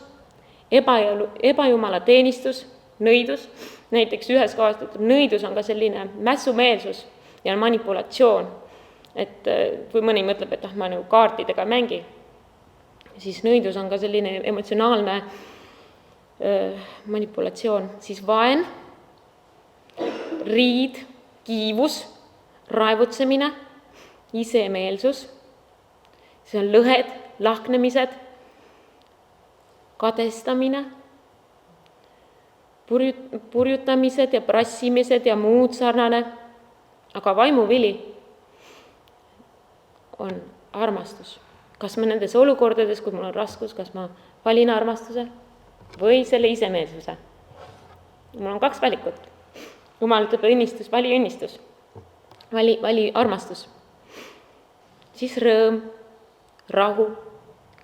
ebajumala teenistus, nõidus. Näiteks ühes kohast, et nõidus on ka selline mässumeelsus ja manipulatsioon. Et kui mõni mõtleb, et ma nagu kaartidega mängi, siis nõidus on ka selline emotsionaalne manipulatsioon. Siis vaen, riid, kiivus, raevutsemine, isemeelsus, see on lõhed, lahknemised, kadestamine, purjutamised ja prassimised ja muud sarnane, aga vaimuvili on armastus. Kas ma nendes olukordades, kui mul on raskus, kas ma valin armastuse või selle isemeelsuse? Mul on 2 valikut. Jumal ütleb õnnistus, vali õnnistus. Vali armastus. Siis rõõm, rahu.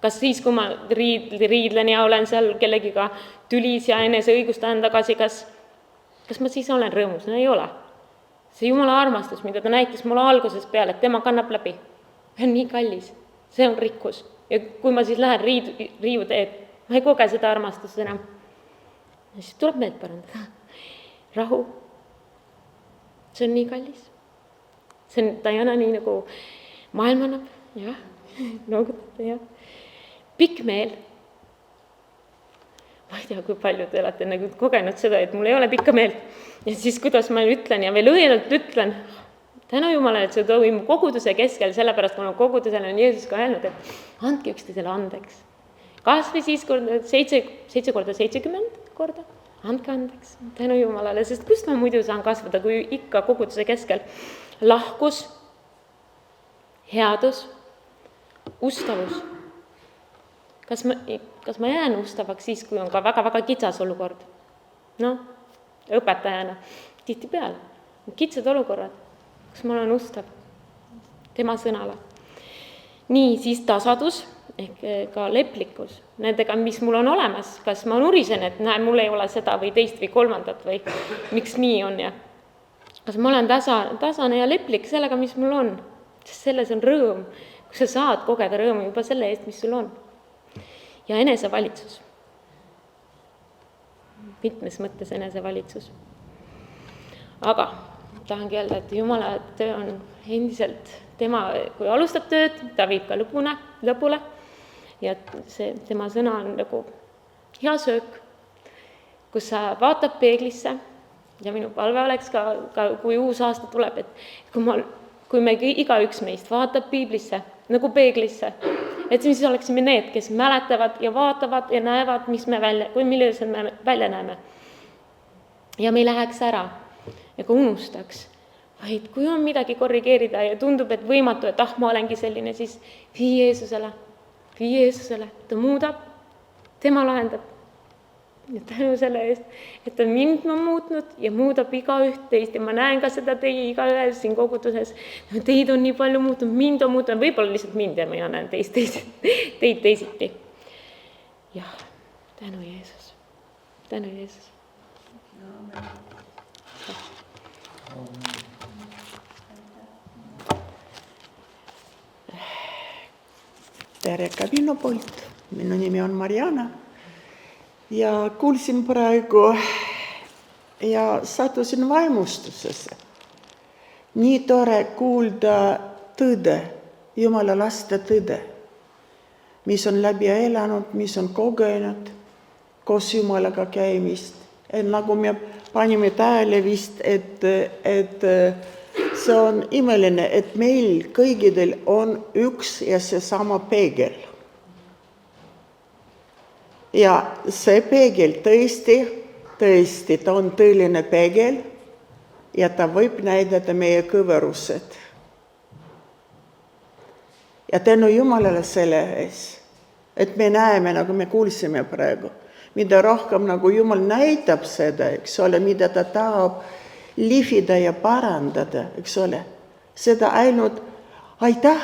Kas siis, kui ma riidlen ja olen seal kellegiga tülis ja enese õigust tahan tagasi, kas ma siis olen rõõmus? No ei ole. See Jumala armastus, mida ta näitas mulle alguses peale, et tema kannab läbi. See on nii kallis. See on rikkus. Ja kui ma siis lähen riivu teed, ma ei koge seda armastust enam. Ja siis tuleb meelt parandada. Rahu. See on nii kallis. Ta ei anna nii nagu maailm annab. Jah, noogutate, jah. Pikk meel. Ma ei tea, kui palju te olete nagu kogenud seda, et mul ei ole pikka meelt. Ja siis, kuidas ma ütlen ja veel õiedalt ütlen, tänu Jumalale, et see toimub koguduse keskel, sellepärast kuna kogudusel on Jeesus ka öelnud, et andke üksteisele andeks. Kas või siis 7 korda 70 korda, andke andeks, tänu Jumalale, sest kust ma muidu saan kasvada, kui ikka koguduse keskel. Lahkus, headus, ustavus. Kas ma jään ustavaks siis, kui on ka väga-väga kitsas olukord? No, õpetajana tihti peale. Kitsad olukorrad. Kas ma olen ustav tema sõnale? Nii, siis tasadus ehk ka leplikkus. Nendega, mis mul on olemas, kas ma nurisen, et näe, mul ei ole seda või teist või kolmandat või miks nii on ja kas ma olen tasane ja leplik sellega, mis mul on? Sest selles on rõõm, kui sa saad kogeda rõõmu juba selle eest, mis sul on. Ja enesevalitsus. Mitmes mõttes enesevalitsus. Aga tahangi öelda, et Jumala töö on endiselt tema, kui alustab tööd, ta viib ka lõpule ja tema sõna on nagu hea söök, kus sa vaatab peeglisse ja minu palve oleks ka kui uus aasta tuleb, et kui me igaüks meist vaatab Piiblisse nagu peeglisse, et siis oleksime need, kes mäletavad ja vaatavad ja näevad, millised me välja näeme. Ja me ei läheks ära ega unustaks, vaid kui on midagi korrigeerida ja tundub, et võimatu, et ma olengi selline, siis vii Jeesusele, ta muudab, tema lahendab. Ja tänu selle eest, et ta mind on muutnud ja muudab igaüht teist ja ma näen ka seda teie igaühes siin koguduses. Teid on nii palju muutunud, mind on muutunud, võib-olla lihtsalt mind ja mina näen teid teisiti. Jah, tänu Jeesus. Tänu Jeesus. Tere ka minu poolt. Minu nimi on Mariana. Ja kuulsin praegu ja sattusin vaimustusesse. Nii tore kuulda tõde, Jumala laste tõde, mis on läbi elanud, mis on kogenud koos Jumalaga käimist. Et nagu me panime tähele vist, et see on imeline, et meil kõigidel on üks ja seesama peegel. ja see peegel tõesti, ta on tõeline peegel ja ta võib näidata meie kõverused. Ja tänu Jumalale selle ees, et me näeme, nagu me kuulsime praegu, mida rohkem nagu Jumal näitab seda, eks ole, mida ta tahab lihvida ja parandada, eks ole. Seda ainult aitäh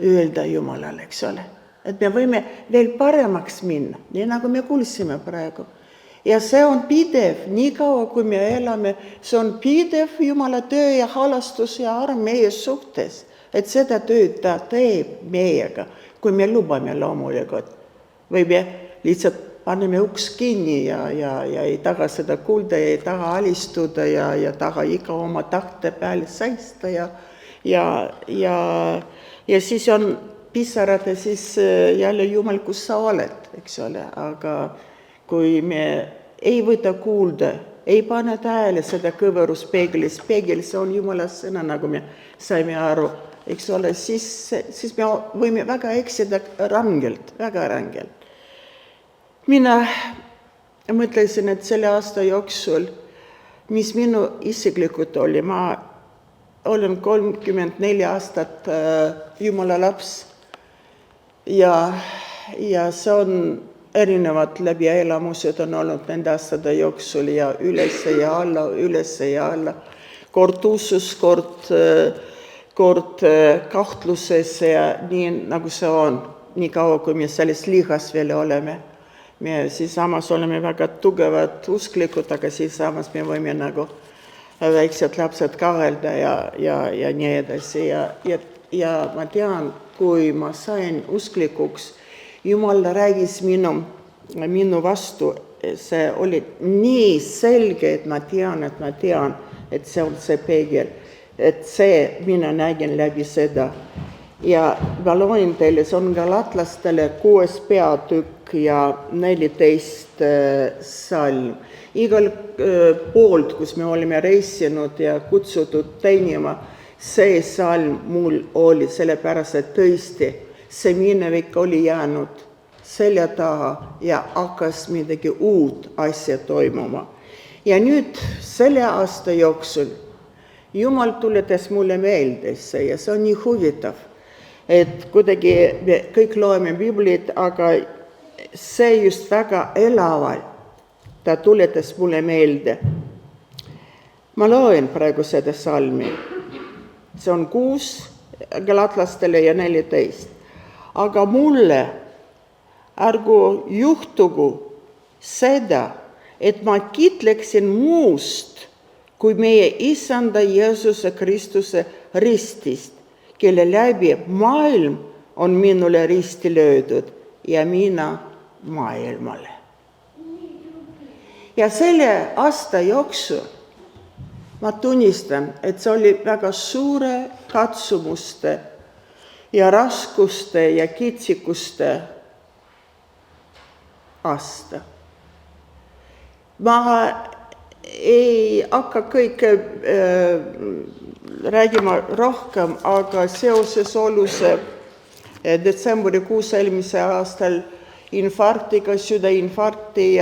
öelda Jumalale, eks ole. Et me võime veel paremaks minna, nii nagu me kuulsime praegu. Ja see on pidev, nii kaua kui me elame, see on pidev Jumala töö ja halastus ja arm meie suhtes. Et seda tööd ta teeb meiega, kui me lubame loomulikult. Või me lihtsalt paneme uks kinni ja ei taha seda kuulda ja ei taha alistuda ja taha iga oma tahte peal seista ja siis on pisarad ja siis jälle Jumal, kus sa oled, eks ole. Aga kui me ei võta kuulda, ei pane tähele seda kõveruspeeglis, peeglis on Jumala sõna, nagu me saime aru, eks ole, siis me võime väga eksida rangelt, väga rangelt. Mina mõtlesin, et selle aasta jooksul, mis minu isiklikult oli, ma olen 34 aastat Jumala laps ja see on erinevad läbielamused on olnud nende aastate jooksul ja üles ja alla, kord usus, kord kahtluses ja nii nagu see on, nii kaua kui me selles lihas veel oleme. Me siis samas oleme väga tugevad usklikud, aga siis samas me võime nagu väiksed lapsed kahelda ja nii edasi. Ja ma tean, kui ma sain usklikuks, Jumal räägis minu vastu, see oli nii selge, et ma tean, et see on see peegel, et see mina nägin läbi seda. Ja ma loen teile, see on galatlastele 6. peatükk ja 14 salm. Igal poolt, kus me olime reisinud ja kutsutud teenima, see salm mul oli, sellepärast, et tõesti, see minevik oli jäänud selja taha ja hakkas midagi uut asja toimuma. Ja nüüd selle aasta jooksul Jumal tuletas mulle meelde see ja see on nii huvitav, et kuidagi me kõik loeme Biblit, aga see just väga elaval, ta tuletas mulle meelde. Ma loen praegu seda salmi. See on 6 galatlastele ja 14. Aga mulle ärgu juhtugu seda, et ma kitleksin muust kui meie Isanda Jeesuse Kristuse ristist, kelle läbi maailm on minule risti löödud ja mina maailmale. Ja selle aasta jooksul ma tunnistan, et see oli väga suure katsumuste ja raskuste ja kitsikuste aasta. Ma ei hakka kõike räägima rohkem, aga seoses oluse detsembrikuus eelmise aastal infarktiga, südeinfarkti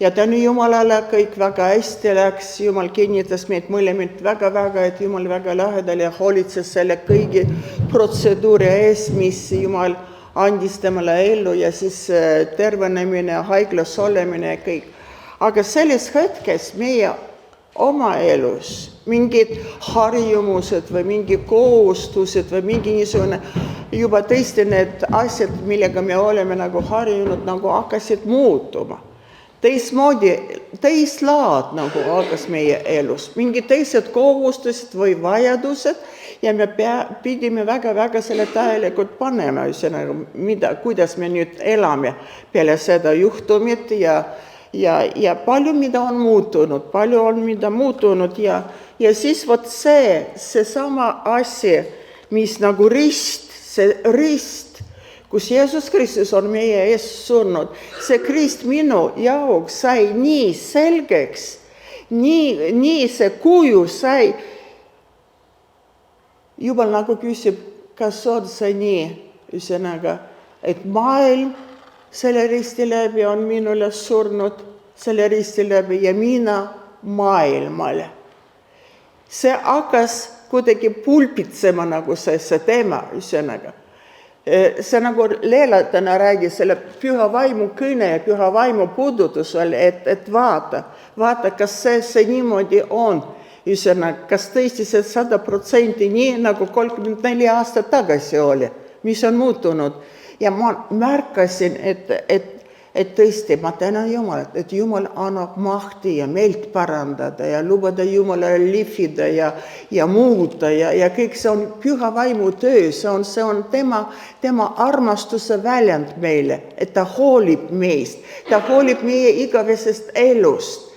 ja tänu Jumalale kõik väga hästi läks. Jumal kinnitas meid mõlemad väga-väga, et Jumal väga lähedal ja hoolitses selle kõigi protseduuri ees, mis Jumal andis temale ellu ja siis tervenemine, haiglas olemine ja kõik. Aga selles hetkes meie oma elus mingid harjumused või mingi kohustused või mingi niisugune juba tõesti need asjad, millega me oleme nagu harjunud, nagu hakkasid muutuma. Teistmoodi, teistlaad nagu hakkas meie elus, mingid teised kohustused või vajadused ja me pidime väga-väga selle tähelikult panema, kuidas me nüüd elame peale seda juhtumit ja palju mida on muutunud ja siis vot see sama asi, mis nagu rist, kus Jeesus Kristus on meie ees surnud, see krist minu jaoks sai nii selgeks, nii see kuju sai. Jumal nagu küsib, kas on see nii, ühesõnaga, et maailm selle risti läbi on minule surnud, selle risti läbi ja mina maailmale. See hakkas kuidagi pulpitsema nagu see teema, üsõnaga. See nagu Leela täna räägis selle püha vaimu kõne ja püha vaimu puudutusel, et vaata, kas see niimoodi on. Üsõnaga, kas tõesti see 100% nii, nagu 34 aastat tagasi oli, mis on muutunud. Ja ma märkasin, et tõesti, ma tänan Jumalat, et Jumal annab mahti ja meelt parandada ja lubada Jumalale lihvida ja muuta ja kõik see on püha vaimu töö, see on tema armastuse väljend meile, et ta hoolib meist, ta hoolib meie igavesest elust.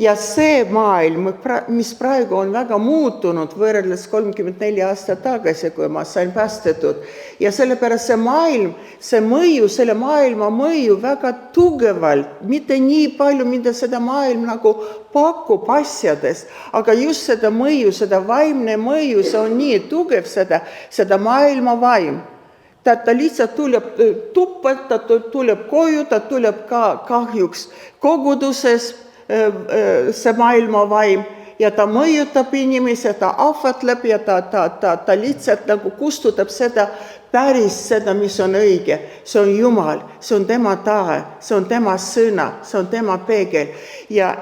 Ja see maailm, mis praegu on väga muutunud võrreldes 34 aastat tagasi, kui ma sain päästetud. Ja sellepärast see maailm, selle maailma mõju väga tugevalt, mitte nii palju, mida seda maailm nagu pakub asjades, aga just seda mõju, seda vaimne mõju, see on nii tugev seda maailma vaim. Ta lihtsalt tuleb tuppa, ta tuleb koju, ta tuleb ka kahjuks koguduses, see maailma vaim ja ta mõjutab inimesi, ta ahvatleb ja ta lihtsalt nagu kustutab seda päris seda, mis on õige. See on Jumal, see on tema tahe, see on tema sõna, see on tema peegel. Ja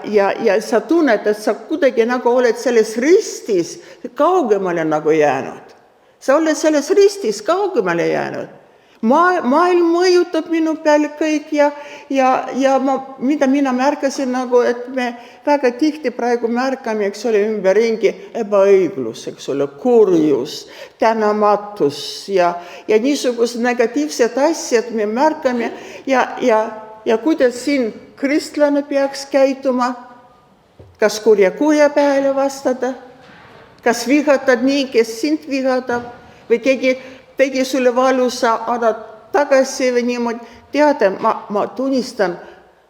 sa tunned, et sa kuidagi nagu oled selles ristis kaugemale nagu jäänud. Sa oled selles ristis kaugemale jäänud. Maailm mõjutab minu peal kõik ja mida mina märkasin nagu, et me väga tihti praegu märkame, eks ole, ümberringi ebaõiglus, eks ole, kurjus, tänamatus ja niisugused negatiivsed asjad me märkame ja kuidas siin kristlane peaks käituma, kas kurja peale vastada, kas vihatad nii, kes sind vihatab või keegi tegi sulle valusa, annad tagasi või niimoodi. Teate, ma tunnistan,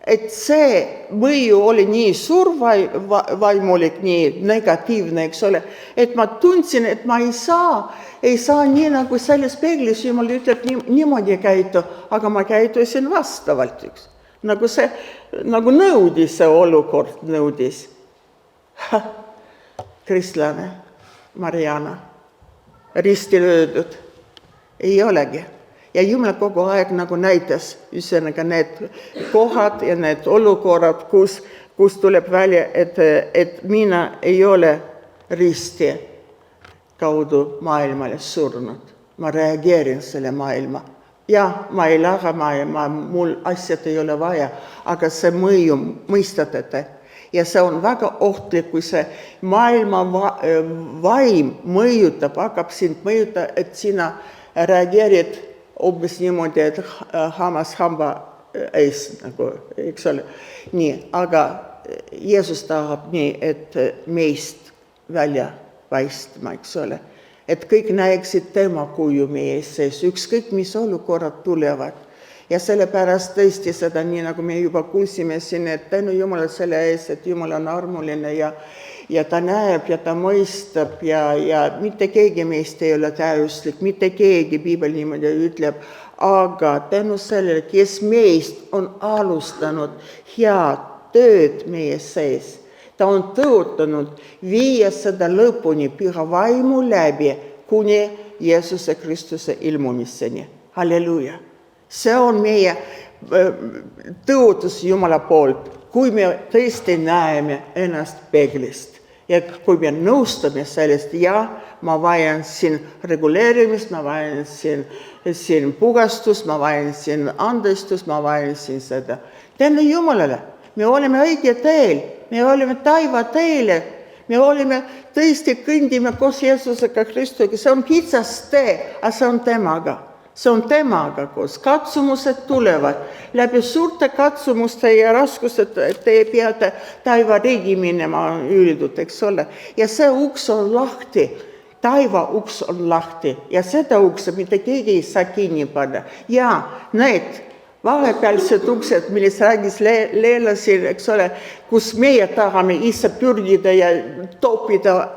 et see mõju oli nii suur vaimulik, nii negatiivne, eks ole, et ma tundsin, et ma ei saa nii nagu selles peeglis, Jumal ütleb, niimoodi käitu, aga ma käitusin vastavalt üks. Nagu nõudis see olukord, nõudis. Kristlane, Mariana, risti löödud. Ei olegi. Ja Jumal kogu aeg nagu näitas, üsõnaga need kohad ja need olukorrad, kus tuleb välja, et mina ei ole risti kaudu maailmale surnud. Ma reageerin selle maailma. Ja, ma ei laga maailma, mul asjad ei ole vaja, aga see mõju mõistatate. Ja see on väga ohtlik, kui see maailma vaim mõjutab, hakkab sind mõjuta, et sina reageerid umbes niimoodi, et hammas hamba ees, nagu, eks ole. Nii, aga Jeesus tahab nii, et meist välja paistma, eks ole. Et kõik näeksid tema kuju meie sees, ükskõik mis olukorrad tulevad. Ja sellepärast tõesti seda, nii nagu me juba kuulsime siin, et tänu Jumala selle ees, et Jumal on armuline ja ta näeb ja ta mõistab ja mitte keegi meist ei ole täiuslik, mitte keegi, Piibel niimoodi ütleb, aga tänu sellele, kes meist on alustanud head tööd meie sees, ta on tõotanud viia seda lõpuni püha vaimu läbi kuni Jeesuse Kristuse ilmumiseni. Halleluuja! See on meie tõotus Jumala poolt, kui me tõesti näeme ennast peeglist. Ja kui me nõustame sellest, ja ma vajan siin reguleerimist, ma vajan siin puhastust, ma vajan siin andestust, ma vajan siin seda. Tänu Jumalale, me oleme õige teel, me oleme taiva teele, me oleme tõesti kõndime koos Jeesusega Kristuga, see on kitsas tee, aga see on temaga. See on temaga koos. Katsumused tulevad. Läbi suurte katsumuste ja raskused te peate taiva riigi minema üldud, eks ole. Ja see uks on lahti. Taiva uks on lahti. Ja seda ukse mitte keegi ei saa kinni panna. Ja need vahepealsed uksed, millest räägis Leela siin, eks ole, kus meie tahame ise pürgida ja toppida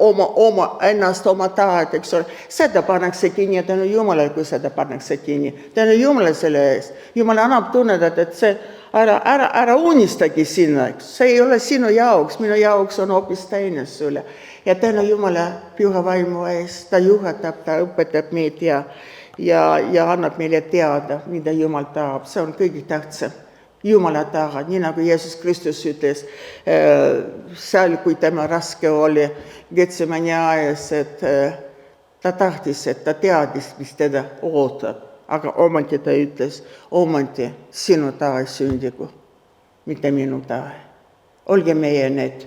ennast oma tahad, eks ole. Seda pannakse kinni ja tänu Jumalale, kui seda pannakse kinni. Tänu Jumalale selle eest. Jumal annab tunneda, et see ära unistagi sinna, eks. See ei ole sinu jaoks, minu jaoks on hoopis teine sulle. Ja tänu Jumala püha vaimu eest, ta juhatab, ta õpetab meid ja annab meile teada, mida Jumal tahab. See on kõige tähtsam. Jumala taha, nii nagu Jeesus Kristus ütles, seal, kui tema raske oli Getsemani ajas, et ta tahtis, et ta teadis, mis teda ootab. Aga ometi ta ütles, ometi sinu taha sündigu, mitte minu taha. Olge meie need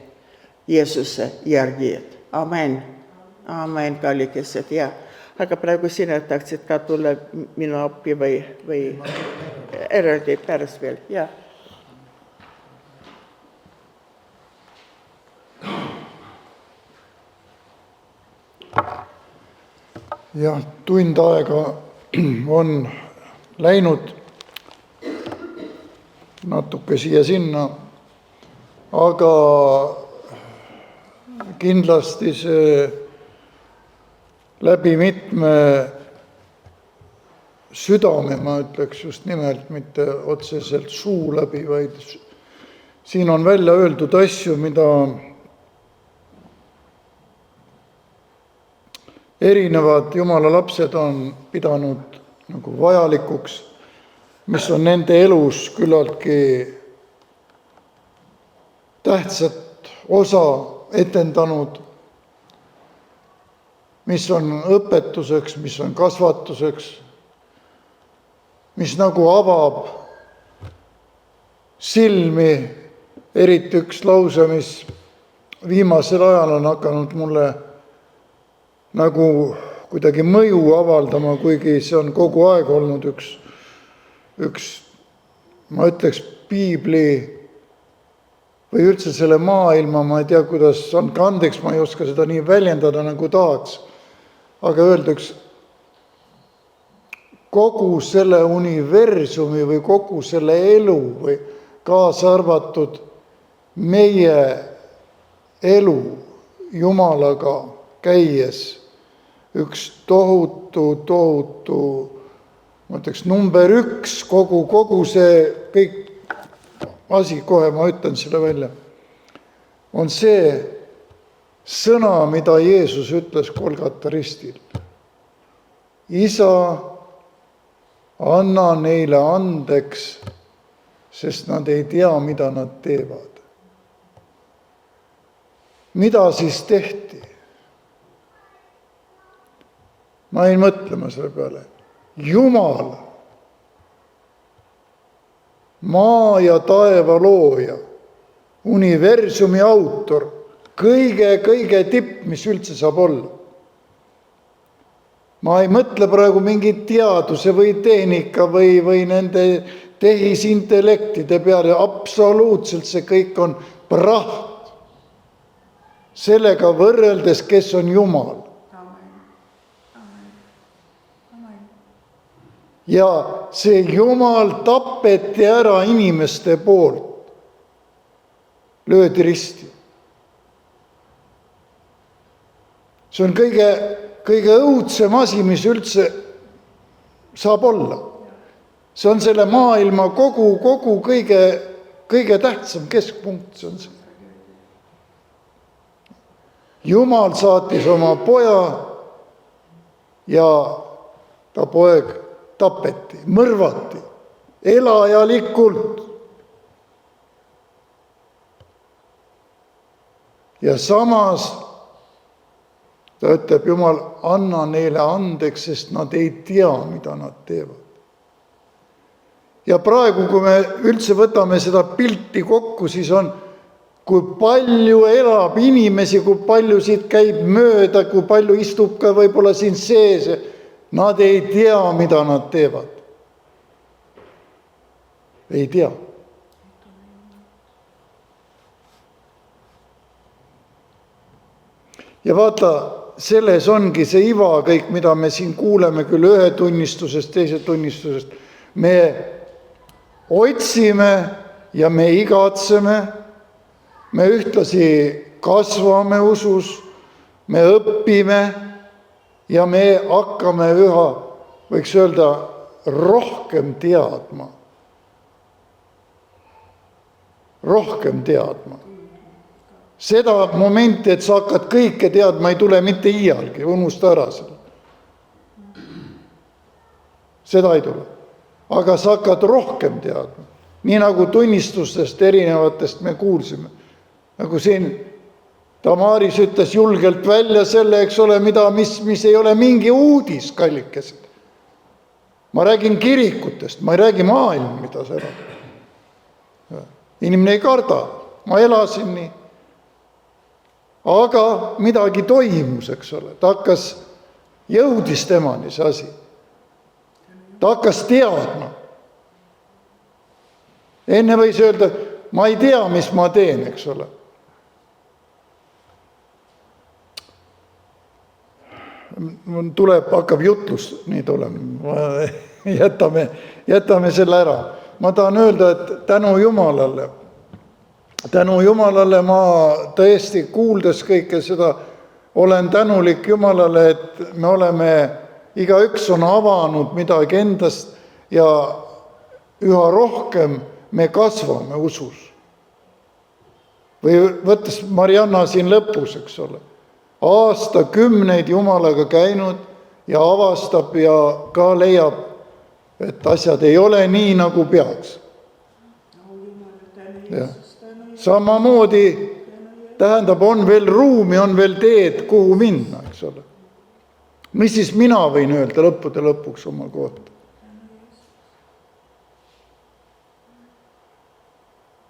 Jeesuse järgijad. Amen. Amen, kallikesed. Ja. Aga praegu sina tahtsid ka tulla minu appi või eraldi pärast veel. Ja. Jah, tund aega on läinud natuke siia-sinna, aga kindlasti see läbi mitme südame, ma ütleks just nimelt, mitte otseselt suu läbi, vaid siin on välja öeldud asju, mida erinevad Jumala lapsed on pidanud nagu vajalikuks, mis on nende elus küllaltki tähtsat osa etendanud, mis on õpetuseks, mis on kasvatuseks, mis nagu avab silmi, eriti üks lause, mis viimasel ajal on hakanud mulle nagu kuidagi mõju avaldama, kuigi see on kogu aeg olnud üks ma ütleks, piibli või üldse selle maailma, ma ei tea, kuidas on andeks, ma ei oska seda nii väljendada, nagu tahaks. Aga öeldaks, kogu selle universumi või kogu selle elu või kaasa arvatud meie elu Jumalaga käies üks tohutu, ma ütleks, number 1, kogu see kõik asi, kohe ma ütlen selle välja, on see sõna, mida Jeesus ütles Golgata ristil. Isa, anna neile andeks, sest nad ei tea, mida nad teevad. Mida siis tehti? Ma ei mõtlema selle peale. Jumal, maa ja taeva looja, universumi autor, kõige tipp, mis üldse saab olla. Ma ei mõtle praegu mingit teaduse või tehnika või nende tehisintellektide peale, absoluutselt see kõik on praht. Sellega võrreldes, kes on Jumal. Ja see Jumal tapeti ära inimeste poolt, löödi risti. See on kõige õudsem asi, mis üldse saab olla. See on selle maailma kogu kõige tähtsam keskpunkt. See on see. Jumal saatis oma poja ja ta poeg tapeti, mõrvati, elajalikult. Ja samas ta ütleb, Jumal, anna neile andeks, sest nad ei tea, mida nad teevad. Ja praegu, kui me üldse võtame seda pilti kokku, siis on, kui palju elab inimesi, kui palju siit käib mööda, kui palju istub ka võib-olla siin sees, nad ei tea, mida nad teevad. Ei tea. Ja vaata, selles ongi see iva kõik, mida me siin kuuleme küll ühe tunnistusest, teise tunnistusest. Me otsime ja me igatseme, me ühtlasi kasvame usus, me õpime ja me hakkame üha, võiks öelda, rohkem teadma. Rohkem teadma. Seda momenti, et sa hakkad kõike teadma, ei tule mitte iialgi, unusta ära seda. Seda ei tule. Aga sa hakkad rohkem teadma. Nii nagu tunnistustest erinevatest me kuulsime. Nagu siin Tamaris ütles julgelt välja selle, eks ole, mis ei ole mingi uudis, kallikesed. Ma räägin kirikutest, ma ei räägi maailma, mida see on. Inimene ei karda, ma elasin nii. Aga midagi toimus, eks ole. Ta hakkas, jõudis temani see asi. Ta hakkas teadma. Enne võis öelda, ma ei tea, mis ma teen, eks ole. Tuleb, hakkab jutlus nii tulema. Jätame selle ära. Ma tahan öelda, et tänu Jumalale ma tõesti kuuldes kõike seda, olen tänulik Jumalale, et me oleme, igaüks on avanud midagi endast ja üha rohkem me kasvame usus. Või võttes Marianna siin lõpus, eks ole. Aastakümneid Jumalaga käinud ja avastab ja ka leiab, et asjad ei ole nii, nagu peaks. Ja. Samamoodi tähendab, on veel ruumi, on veel teed, kuhu minna, eks ole. Mis siis mina võin öelda lõppude lõpuks oma kohta?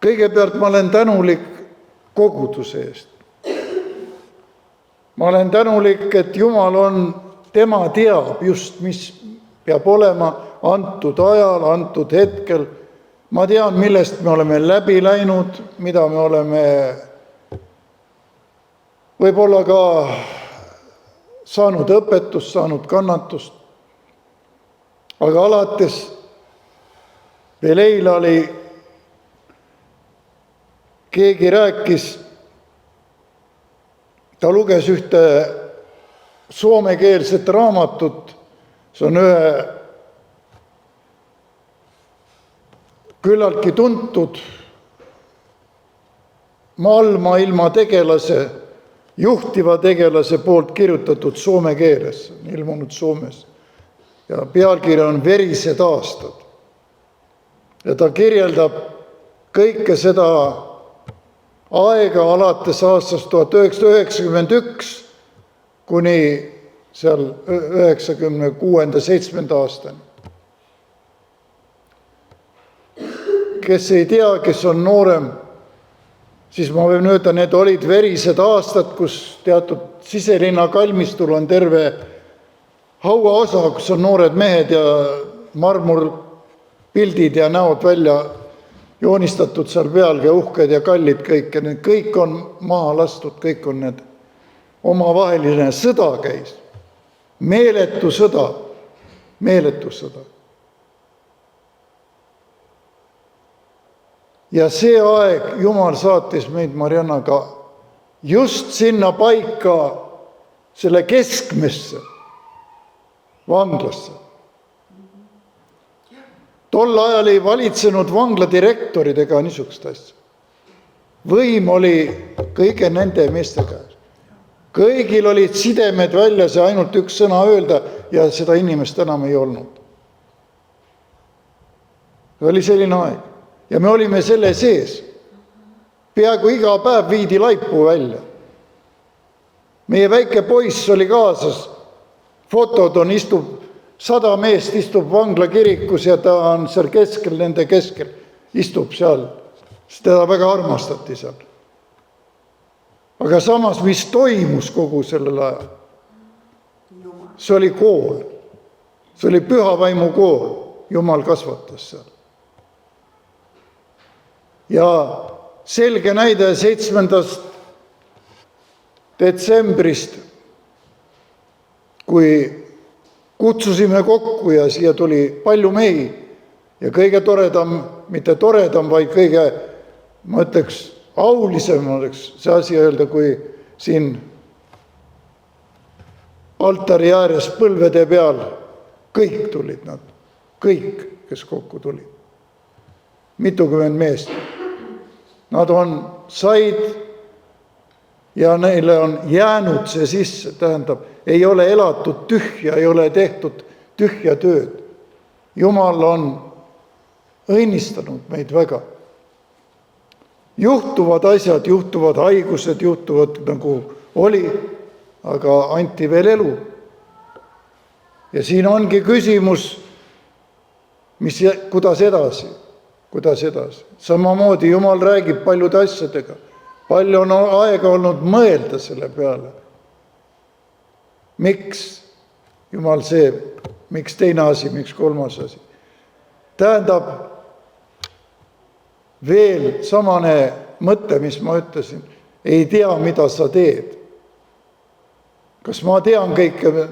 Kõigepealt ma olen tänulik koguduse eest. Ma olen tänulik, et Jumal on, tema teab just, mis peab olema antud ajal, antud hetkel. Ma tean, millest me oleme läbi läinud, mida me oleme võib-olla ka saanud õpetust, saanud kannatust. Aga alates veel eile oli, keegi rääkis, ta luges ühte soomekeelset raamatut, see on ühe küllaltki tuntud maailma tegelase, juhtiva tegelase poolt kirjutatud soome keeles, ilmunud Soomes. Ja pealkiri on Verised aastad. Ja ta kirjeldab kõike seda aega alates aastast 1991 kuni seal 96-7 aastani. Kes ei tea, kes on noorem, siis ma võin öelda, need olid verised aastad, kus teatud siselinna kalmistul on terve hauaosa, kus on noored mehed ja marmorpildid ja näod välja joonistatud seal peal ja uhked ja kallid kõik. Ja need kõik on maha lastud, kõik on need omavaheline sõda käis. Meeletu sõda, meeletu sõda. Ja see aeg Jumal saatis meid Mariannaga just sinna paika, selle keskmesse, vanglasse. Tol ajal ei valitsenud vangla direktorid ega niisugust asja. Võim oli kõige nende meeste käes. Kõigil olid sidemed väljas ja ainult üks sõna öelda ja seda inimest enam ei olnud. See oli selline aeg. Ja me olime selle sees. Peaaegu iga päev viidi laipu välja. Meie väike poiss oli kaasas. Fotod on, istub 100 meest istub vangla kirikus ja ta on seal keskel, nende keskel. Istub seal, sest teda väga armastati seal. Aga samas, mis toimus kogu sellel ajal? See oli kool. See oli püha vaimu kool. Jumal kasvatas seal. Ja selge näide 7. detsembrist, kui kutsusime kokku ja siia tuli palju mehi ja kõige toredam, mitte toredam, vaid kõige, ma ütleks, aulisem oleks see asi öelda, kui siin altari ääres põlvede peal kõik tulid nad, kõik, kes kokku tulid. Mitukümmend meest. Nad said ja neile on jäänud see sisse, tähendab, ei ole elatud tühja, ei ole tehtud tühja tööd. Jumal on õnnistanud meid väga. Juhtuvad asjad, juhtuvad haigused, juhtuvad nagu oli, aga anti veel elu. Ja siin ongi küsimus, kuidas edasi. Samamoodi Jumal räägib paljude asjadega. Palju on aega olnud mõelda selle peale. Miks Jumal see, miks teine asi, miks kolmas asi. Tähendab, veel samane mõte, mis ma ütlesin, ei tea, mida sa teed. Kas ma tean kõike?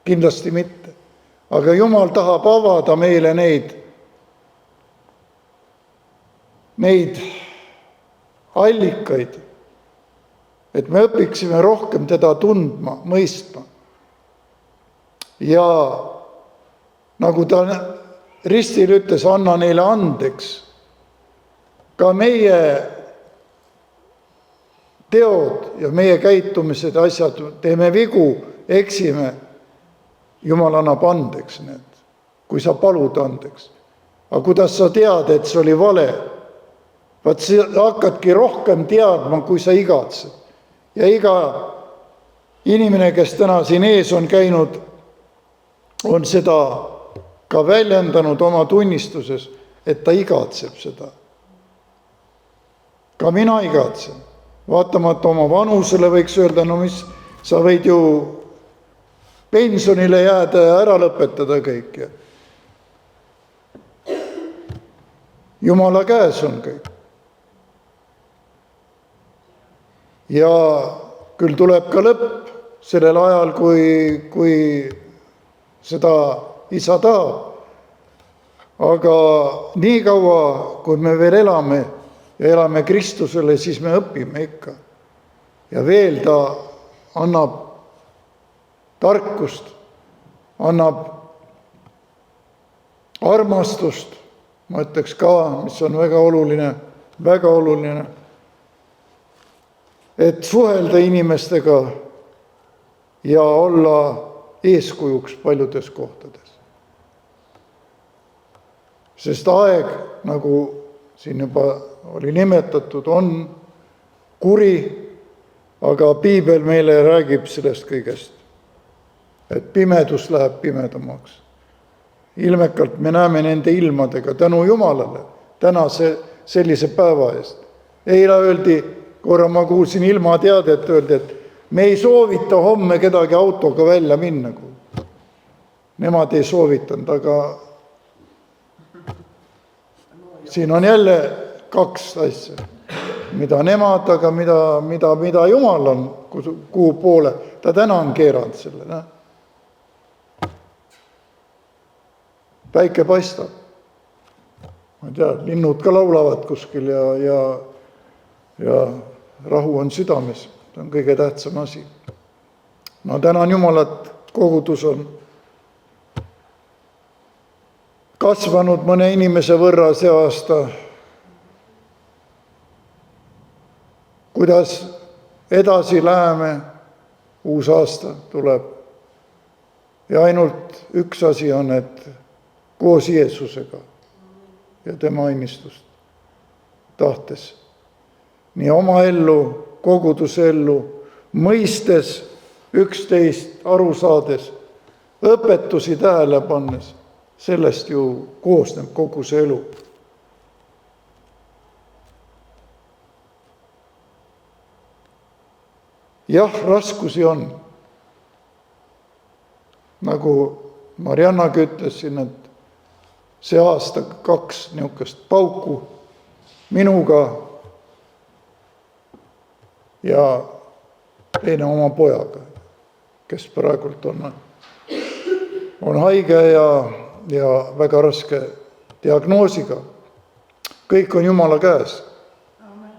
Kindlasti mitte. Aga Jumal tahab avada meile neid allikaid, et me õpiksime rohkem teda tundma, mõistma. Ja nagu ta ristil ütles, anna neile andeks. Ka meie teod ja meie käitumised, asjad, teeme vigu, eksime. Jumal annab andeks need, kui sa palud andeks. Aga kuidas sa tead, et see oli vale? Vaat sa hakkadki rohkem teadma, kui sa igatsed. Ja iga inimene, kes täna siin ees on käinud, on seda ka väljendanud oma tunnistuses, et ta igatseb seda. Ka mina igatsen. Vaatamata oma vanusele võiks öelda, no mis, sa võid ju pensionile jääda ja ära lõpetada kõik. Jumala käes on kõik. Ja küll tuleb ka lõpp sellel ajal, kui seda isa tahab. Aga nii kaua, kui me veel elame ja elame Kristusele, siis me õpime ikka. Ja veel ta annab tarkust, annab armastust, ma ütleks ka, mis on väga oluline, et suhelda inimestega ja olla eeskujuks paljudes kohtades. Sest aeg, nagu siin juba oli nimetatud, on kuri, aga piibel meile räägib sellest kõigest, et pimedus läheb pimedamaks. Ilmekalt me näeme nende ilmadega tänu Jumalale tänase sellise päeva eest. Eile öeldi, korra ma kuulsin ilmateadet, öeldi, et me ei soovita homme kedagi autoga välja minna. Nemad ei soovitanud, aga siin on jälle kaks asja. Mida nemad, aga mida Jumal on, kuhu poole. Ta täna on keeranud selle. Päike paistab. Ma ei tea, linnud ka laulavad kuskil ja rahu on südames. See on kõige tähtsam asi. Ma tänan Jumalat, kogudus on kasvanud mõne inimese võrra see aasta. Kuidas edasi läheme, uus aasta tuleb. Ja ainult üks asi on, et koos Jeesusega ja tema õnnistust tahtes. Nii oma ellu, koguduse ellu, mõistes, üksteist aru saades, õpetusi tähele pannes, sellest ju koosneb kogu see elu. Jah, raskusi on. Nagu Mariannagi ütles siin, et see aasta 2 niisugust pauku minuga ja teine oma pojaga, kes praegult on haige ja väga raske diagnoosiga. kõik on Jumala käes.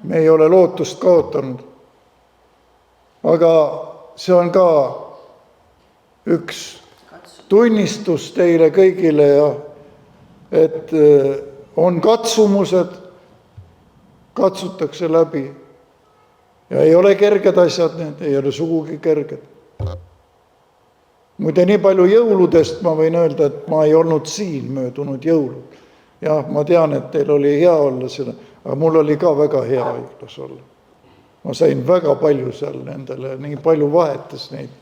me ei ole lootust kaotanud. aga see on ka üks tunnistus teile kõigile ja et on katsumused, katsutakse läbi ja ei ole kerged asjad, need ei ole sugugi kerged. Muide, nii palju jõuludest ma võin öelda, et ma ei olnud siin möödunud jõulud. Jah, ma tean, et teil oli hea olla seda, aga mul oli ka väga hea haiglas olla. Ma sain väga palju seal nendele, nii palju vahetas neid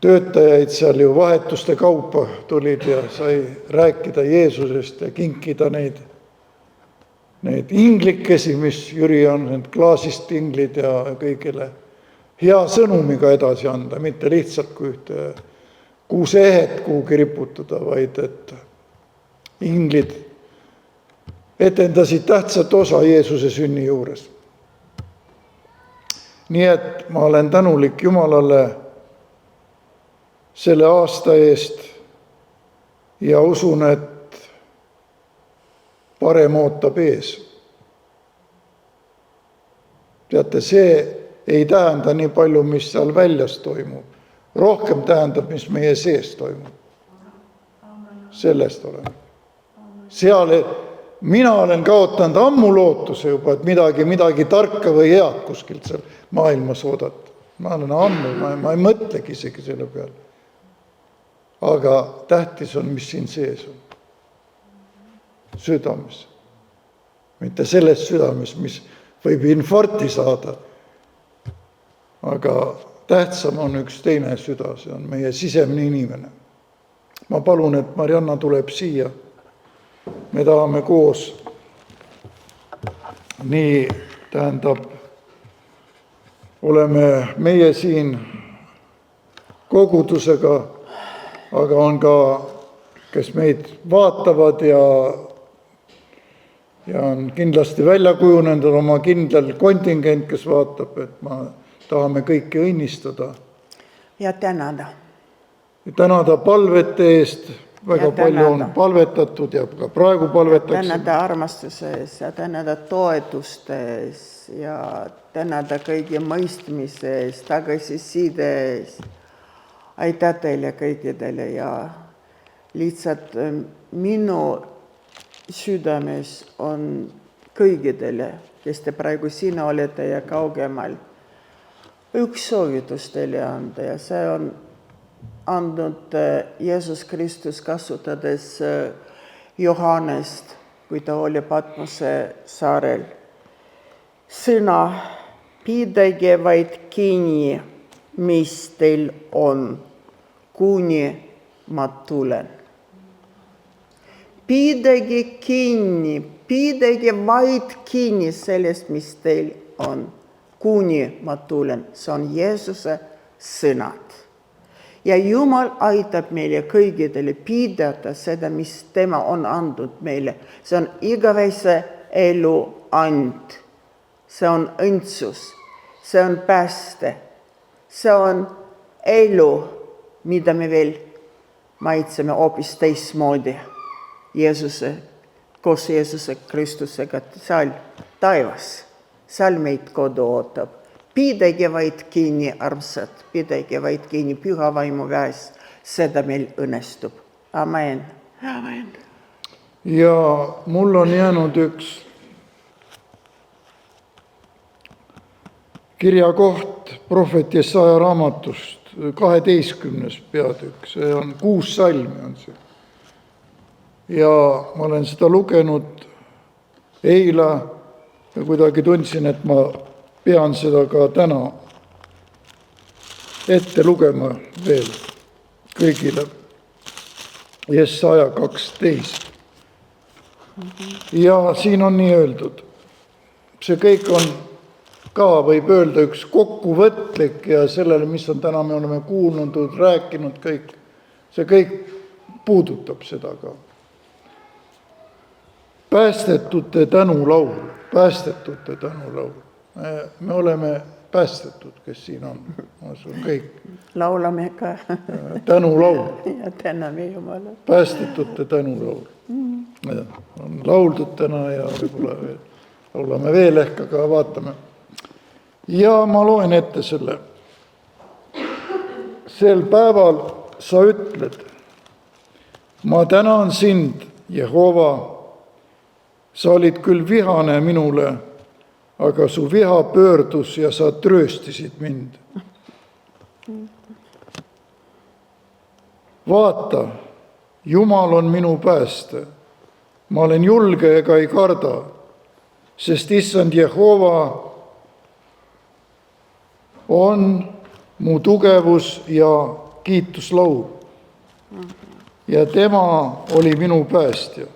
töötajaid seal ju vahetuste kaupa tulid ja sai rääkida Jeesusest ja kinkida neid inglikesi, mis Jüri on, need klaasist inglid ja kõigile hea sõnumiga edasi anda, mitte lihtsalt kui ühte kuusehet kuhugi riputada, vaid et inglid etendasid tähtsat osa Jeesuse sünni juures. Nii et ma olen tänulik Jumalale selle aasta eest ja usun, et parem ootab ees. Teate, see ei tähenda nii palju, mis seal väljas toimub. Rohkem tähendab, mis meie sees toimub. Sellest olen. Mina olen kaotanud ammu lootuse juba, et midagi tarka või head kuskilt seal maailmas oodata. Ma olen ammu, ma ei mõtlegi isegi selle peale. Aga tähtis on, mis siin sees on. Südames. Mitte selles südames, mis võib infarkti saada. Aga tähtsam on üks teine süda, see on meie sisemine inimene. Ma palun, et Marianna tuleb siia. Me tahame koos nii, tähendab, oleme meie siin kogudusega, aga on ka, kes meid vaatavad ja on kindlasti välja kujunenud oma kindlal kontingent, kes vaatab, et ma tahame kõiki õnnistada. Ja tänada. Tänada palvete eest, väga palju on palvetatud ja ka praegu palvetakse. Tänada armastuse eest ja tänada toetuste eest ja tänada kõigi mõistmise eest, tagasiside eest. Aitäh teile kõikidele ja lihtsalt minu südames on kõigidele, kes te praegu siin olete ja kaugemal, üks soovitus teile anda ja see on andnud Jeesus Kristus kasutades Johannest, kui ta oli Patmose saarel. Sõna, pidage vaid kinni, mis teil on, kuni ma tulen. Pidage kinni, pidage vaid kinni sellest, mis teil on, kuni ma tulen. See on Jeesuse sõnad. Ja Jumal aitab meile kõigidele pidada seda, mis tema on andnud meile. See on igavese elu and. See on õndsus. See on pääste. See on elu, mida me veel maitseme hoopis teistmoodi koos Jeesuse Kristusega seal taevas. Seal meid kodu ootab. Pidage vaid kinni, armsad, pidage vaid kinni püha vaimu käest. Seda meil õnnestub. Amen. Amen. Ja mul on jäänud üks kirjakoht prohvet Jesaja raamatust, 12. peatükk, see on 6 salmi on see. Ja ma olen seda lugenud eile ja kuidagi tundsin, et ma pean seda ka täna ette lugema veel kõigile. Jesaja 12. Ja siin on nii öeldud. See kõik on ka võib öelda üks kokkuvõtlik ja sellele, mis on täna me oleme kuulnud, rääkinud kõik. See kõik puudutab seda ka. Päästetute tänulaul. Me oleme päästetud, kes siin on, ma usun kõik. Laulame ka Tänulaul, ja täname Jumalat. päästetute tänulaul. On lauldud täna ja võib-olla veel laulame veel ehk, aga vaatame. Ja ma loen ette selle. Sel päeval sa ütled, ma tänan sind, Jehova, sa olid küll vihane minule, aga su viha pöördus ja sa trööstisid mind. Vaata, Jumal on minu pääste. Ma olen julge ega ei karda, sest issand Jehova on mu tugevus ja kiituslaul. Ja tema oli minu päästja.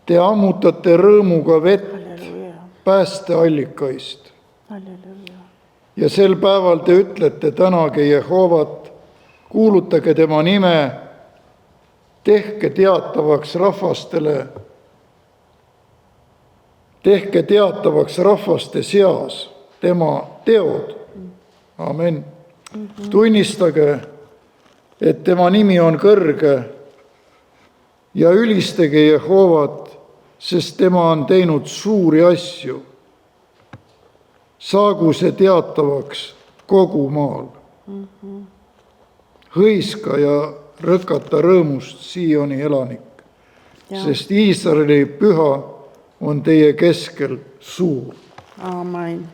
Te ammutate rõõmuga vett päästeallikaist. Ja sel päeval te ütlete, tänage Jehovat, kuulutage tema nime, tehke teatavaks rahvaste seas tema teod. Amen. Tunnistage, et tema nimi on kõrge ja ülistage Jehovat, sest tema on teinud suuri asju. Saagu see teatavaks kogu maal. Hõiska ja rõkata rõõmust Sioni elanik, sest Iisraeli püha on teie keskel suur. Amen.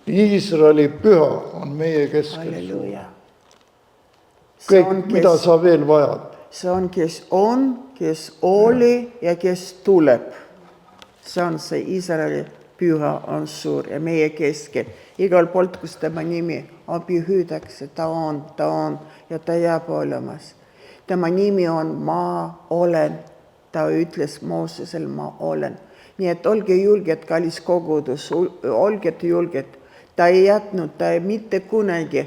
Iisraeli püha on meie keskel Halleluuja. suur. Kõik, mida sa veel vajad. See on, kes oli ja kes tuleb. See on see Iisraeli püha on suur ja meie keskel. Igal poolt, kus tema nimi pühütakse, ta on ja ta jääb olemas. Tema nimi on ma olen. Ta ütles Moosesel, ma olen. Nii et olge julged, kallis kogudus, olge julged. Ta ei jätnud, ta mitte kunagi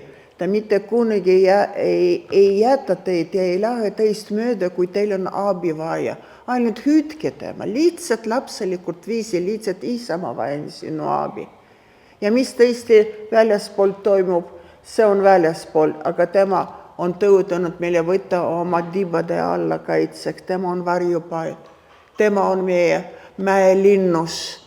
ei jäta teid ja ei lähe teist mööda, kui teil on abi vaja. Ainult hüüdke tema, lihtsalt lapselikult viisi, lihtsalt isa, ma vajan sinu abi. Ja mis tõesti väljaspool toimub, see on väljaspool, aga tema on tõutanud meile võtta oma tibade alla kaitseks, tema on varjupaik, tema on meie mäelinnus,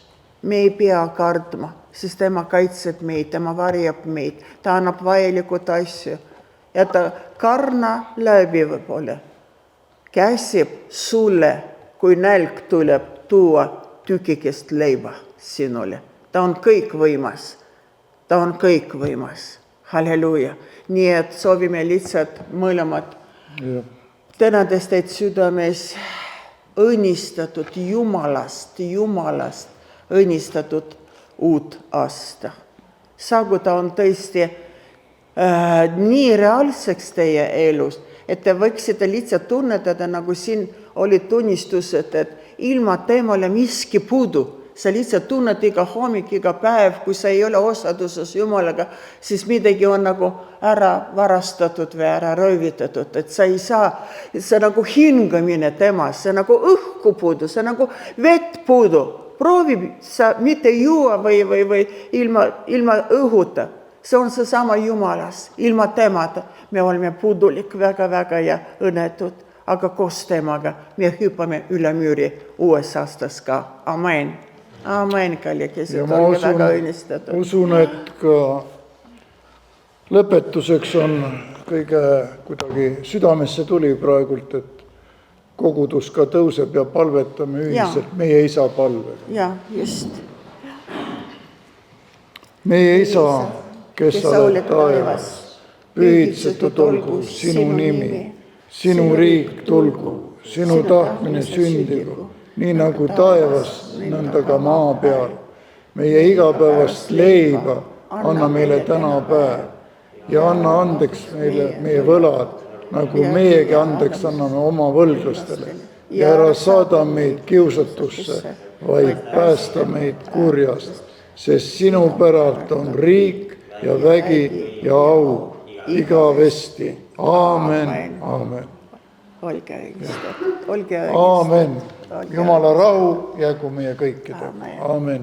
me ei pea kardma, sest tema kaitseb meid, tema varjab meid, ta annab vajalikud asju ja ta karna läbi võib-olla käsib sulle, kui nälg tuleb tuua tükikest leiba sinule. Ta on kõikvõimas, halleluuja. Nii et soovime lihtsalt mõlemad tänades teid südames õnnistatud Jumalast, õnnistatud uut aasta. Saagu ta on tõesti nii reaalseks teie elus, et te võiksite lihtsalt tunnetada, nagu siin olid tunnistused, et ilma teemale miski puudu. Sa lihtsalt tunned iga hommik, iga päev, kui sa ei ole osaduses Jumalaga, siis midagi on nagu ära varastatud või ära röövitatud, et sa ei saa, see nagu hingamine temas, see nagu õhku puudu, see nagu vett puudu. Proovi sa mitte juua või ilma õhuta. See on see sama Jumalas, ilma temata. Me oleme puudulik väga ja õnnetud, aga koos temaga me hüppame üle müüri uues aastas ka. Amen. Amen, kallikesed, olge väga õnnistatud. Usun, et ka lõpetuseks on kõige kuidagi südamesse tuli praegult, et kogudus ka tõuseb ja palvetame ühiselt meie isa palvega. Ja, just. Meie isa, kes sa oled taevas, pühitsetud olgu sinu nimi, sinu riik tulgu, sinu tahtmine sündigu, nii nagu taevas, nõnda ka maa peal. Meie igapäevast leiba anna meile täna päev ja anna andeks meile meie võlad, nagu meiegi andeks anname oma võlglastele. Ja ära saada meid kiusatusse, vaid päästa meid kurjast, sest sinu päralt on riik ja vägi ja au igavesti. Aamen, aamen. Olge õnnistatud, olge õnnistatud. Aamen. Jumala rahu jäägu meie kõikidega. Aamen.